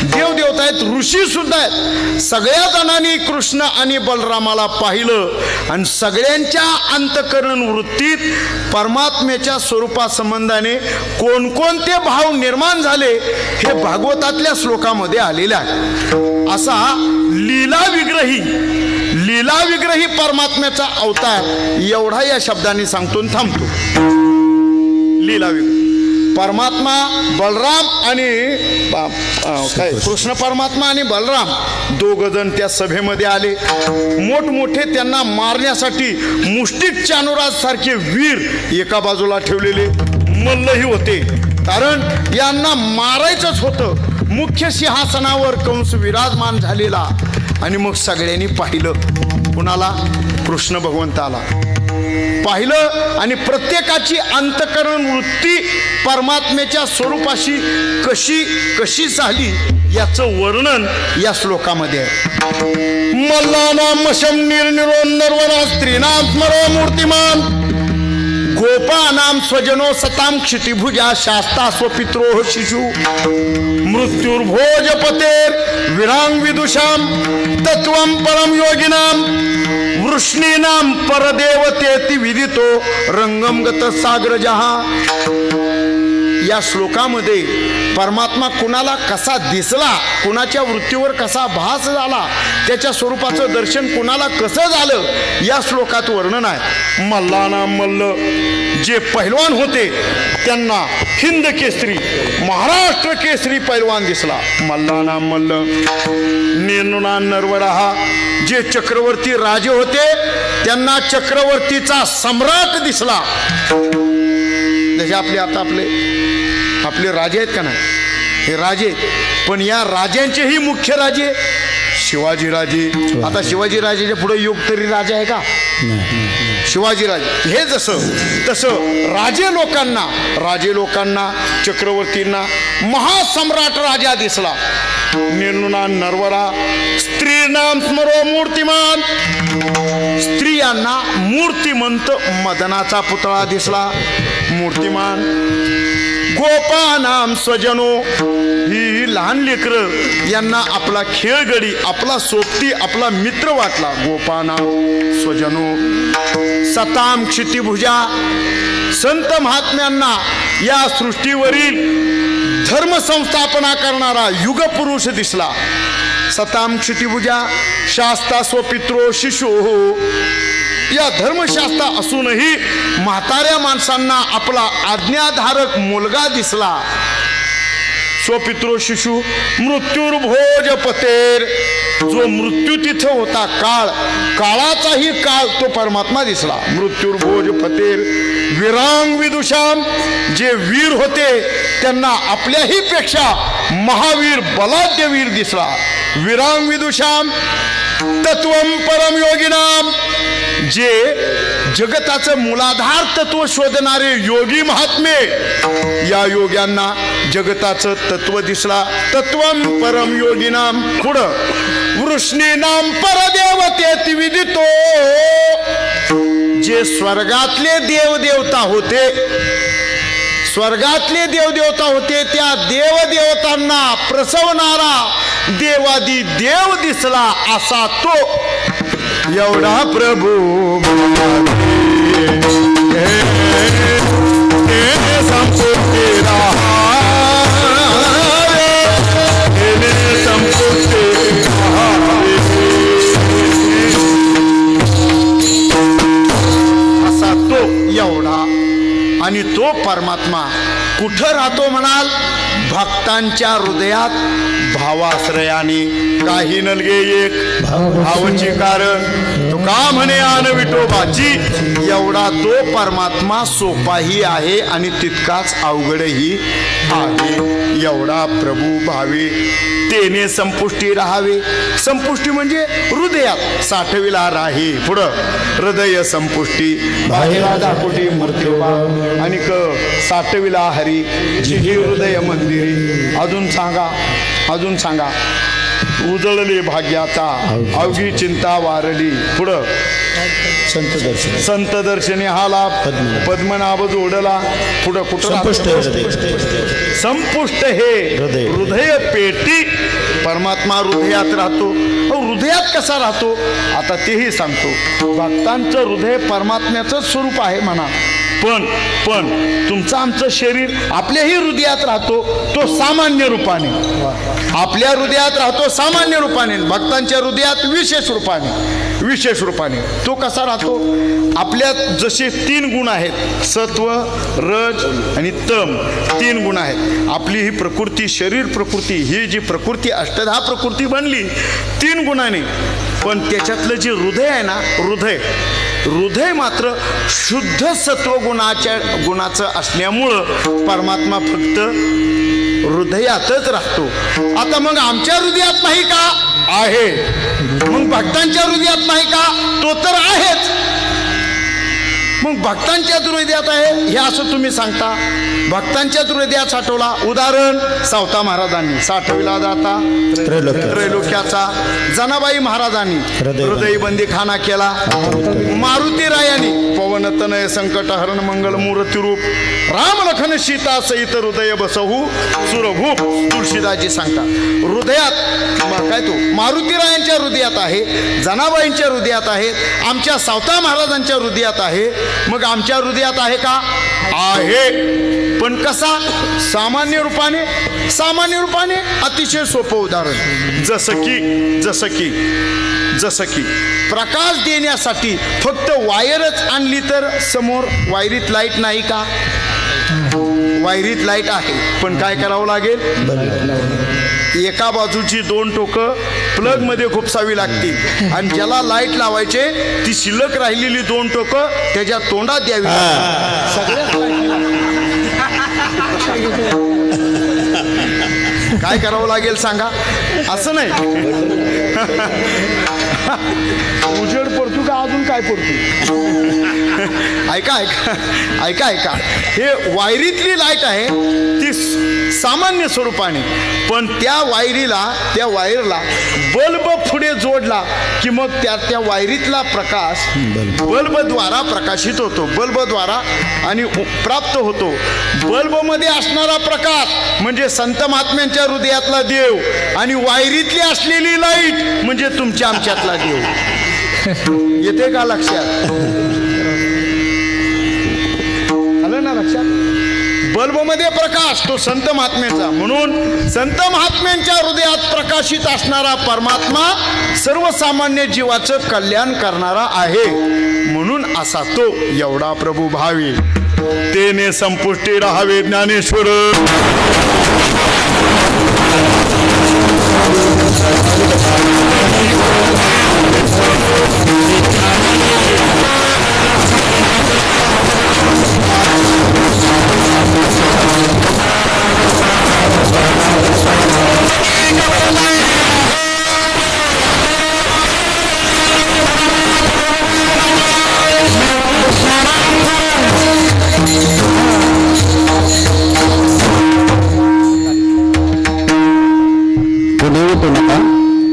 देवदेवता आहेत, ऋषी सुद्धा आहेत. सगळ्या जणांनी कृष्ण आणि बलरामाला पाहिलं आणि सगळ्यांच्या अंतःकरण वृत्तीत परमात्म्याच्या स्वरूपासंबंधाने कोणकोणते भाव निर्माण झाले हे भागवतातल्या श्लोकामध्ये आलेले आहे. असा लीला विग्रही परमात्म्याचा अवतार एवढा या शब्दाने सांगतो थांबतो. लीला विग्रही परमात्मा बलराम आणि कृष्ण परमात्मा आणि बलराम दोघ जण त्या सभेमध्ये आले. मोठमोठे त्यांना मारण्यासाठी मुष्टिक चानुराज सारखे वीर एका बाजूला ठेवलेले मल्लही होते, कारण यांना मारायचंच होतं. मुख्य सिंहासनावर कंस विराजमान झालेला. आणि मग सगळ्यांनी पाहिलं कुणाला? कृष्ण भगवंताला. पाहिलं आणि प्रत्येकाची अंतःकरण वृत्ती परमात्म्याच्या स्वरूपाशी कशी कशी झाली याचं वर्णन या श्लोकामध्ये आहे. मल्लानाम मशम निर्निरो नर्वना स्त्रीनाम स्मरो मूर्तिमान गोपानाम स्वजनो सताम क्षितिभुजा शास्ता स्वपित्रो शिशु मृत्युर्भोजपतेर विरांग विदुषाम तत्वम परम योगिनाम वृष्णीनाम परदेवतेति विदितो रंगम गत सागर जहा. या श्लोकामध्ये परमात्मा कुणाला कसा दिसला, कुणाच्या वृत्तीवर कसा भास झाला, त्याच्या स्वरूपाचं दर्शन कुणाला कसं झालं या श्लोकात वर्णन आहे. मल्लाना मल्ल जे पैलवान होते त्यांना हिंद केसरी महाराष्ट्र केसरी पैलवान दिसला. मल्लाना मल्ल नेनुना नरवराहा जे चक्रवर्ती राजे होते त्यांना चक्रवर्तीचा सम्राट दिसला. जसे आपले राजे आहेत का नाही, हे राजे, पण या राजांचेही मुख्य राजे शिवाजीराजे. आता शिवाजीराजेच्या पुढे योग तरी राजा आहे का? शिवाजीराजे हे तसं राजे लोकांना चक्रवर्तींना महासम्राट राजा दिसला. निर्नुना नरवरा स्त्रीनाम स्मरो मूर्तिमान स्त्रियांना मूर्तिमंत मदनाचा पुतळा दिसला. मूर्तिमान गोपानाम स्वजनो ही लहान लेकरं यांना आपला खेळगडी आपला सोबती आपला मित्र वाटला. गोपानाम स्वजनो सताम क्षितिभुजा संत महात्म्यांना या सृष्टीवरील धर्म संस्थापना करणारा युगपुरुष दिसला. सताम क्षितिभुजा शास्ता स्वपित्रो शिशु या धर्मशास्त्र असूनही म्हाताऱ्या माणसांना आपला आज्ञाधारक मुलगा दिसला. स्वपित्रो शिशु मृत्युर्भोज पतेर जो मृत्यू तिथं होता काळाचाही काळ तो परमात्मा दिसला. मृत्युर्भोज पतेर विरांग विदुषाम जे वीर होते त्यांना आपल्याही पेक्षा महावीर बलाढ्य वीर दिसला. विरांग विदुषाम तत्वम परम योगिनाम जे जगताचं मूलाधार तत्व शोधणारे योगी महात्मे या योग्यांना जगताचं तत्व दिसला. तत्वम परम योगिनाम पुढं वृष्णीनाम परदेवतेति विदितो जे स्वर्गातले देवदेवता होते त्या देवदेवतांना प्रसवणारा देवादी देव दिसला. असा तो एवढा प्रभू संपूर्ण असा तो एवढा. आणि तो परमात्मा कुठं राहतो म्हणाल? भक्तांच्या हृदयात भावाश्रयाने. काही नलगे एक भावची कारण तुका म्हणे आन विठोबाची. एवढा तो परमात्मा सोपाही आहे आणि तितकाच अवघडही आहे. एवढा प्रभू भावे तेने संपुष्टी राहावे. संपुष्टी म्हणजे हृदयात साठविला राही. पुढं हृदय संपुष्टी बाहेरा दाखोटी मूर्तिवा आणि साठविला हरी जिही हृदय मंदिरी. अजून सांगा उजळले भाग्याचा अवघी चिंता वारली. पुढं संत दर्शनी हा लाभ पद्मनाभ जोडला. पुढं कुठं संपुष्ट हे हृदय पेटी. परमात्मा हृदयात राहतो. हृदयात कसा राहतो आता तेही सांगतो. भक्तांचं हृदय परमात्म्याचं स्वरूप आहे म्हणा, पण तुमचं आमचं शरीर आपल्याही हृदयात राहतो तो सामान्य रूपाने. आपल्या हृदयात राहतो सामान्य रूपाने, भक्तांच्या हृदयात विशेष रूपाने. तो कसा राहतो? आपल्यात जसे 3 गुण आहेत सत्व रज आणि तम. 3 गुण आहेत. आपली ही प्रकृती शरीर प्रकृती ही जी प्रकृती 8 प्रकृती बनली 3 गुणाने. पण त्याच्यातलं जे हृदय आहे ना हृदय मात्र शुद्ध सत्व गुणाचं असल्यामुळं परमात्मा फक्त हृदयातच राहतो. आता मग आमच्या हृदयात नाही का? आहे. मग भक्तांच्या हृदयात नाही का? तो तर आहेच. मग भक्तांच्याच हृदयात आहे हे असं तुम्ही सांगता. भक्तांच्याच हृदयात साठवला. उदाहरण सावता महाराजांनी साठविला जाता त्रैलोक्याचा. जनाबाई महाराजांनी हृदय बंदीखाना केला. मारुती रायांनी पवन तनय संकट हरण मंगल मूर्ती रूप राम लखन सीता सहित हृदय बसहू सुरभूप. तुळशीदासजी सांगतात हृदयात काय तो मारुती रायांच्या हृदयात आहे, जनाबाईंच्या हृदयात आहे, आमच्या सावता महाराजांच्या हृदयात आहे. मग आमच्या हृदयात आहे का? आहे. पण कसा? सामान्य रूपाने. सामान्य रूपाने अतिशय सोपं उदाहरण जसं की प्रकाश देण्यासाठी फक्त वायरच आणली तर समोर वायरीत लाईट नाही का? वायरीत लाईट आहे, पण काय करावं लागेल? एका बाजूची 2 टोकं प्लग मध्ये खुपसावी लागतील आणि ज्याला लाईट लावायचे ती शिल्लक राहिलेली 2 टोकं त्याच्या तोंडात द्यावी. काय करावं लागेल सांगा? असं नाही उजेड पडतो का अजून काय पडतो? ऐका ऐका ऐका ऐका हे वायरीतली लाईट आहे ती सामान्य स्वरूपाने, पण त्या वायरला बल्ब पुढे जोडला की मग त्या वायरीतला प्रकाश बल्बद्वारा प्रकाशित होतो, बल्बद्वारा आणि प्राप्त होतो. बल्बमध्ये असणारा प्रकाश म्हणजे संत महात्म्यांच्या हृदयातला देव आणि वायरीतली असलेली लाईट म्हणजे तुमच्या आमच्यातला देव. येते का लक्षात? आलं ना लक्षात? बल्बमध्ये प्रकाश तो संत महात्म्याचा, म्हणून संत महात्म्यांच्या हृदयात प्रकाशित असणारा परमात्मा सर्वसामान्य जीवाचं कल्याण करणारा आहे. म्हणून असा तो एवढा प्रभू भावी तेने संपुष्टी राहावे ज्ञानेश्वर.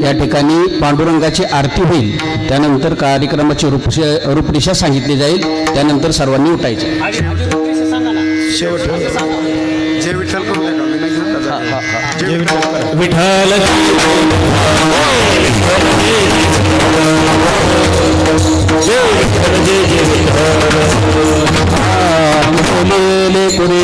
या ठिकाणी पांडुरंगाची आरती होईल, त्यानंतर कार्यक्रमाची रूपरेषा सांगितली जाईल, त्यानंतर सर्वांनी उठायचे. जय विठ्ठल करू विठ्ठल बोलेले पुरे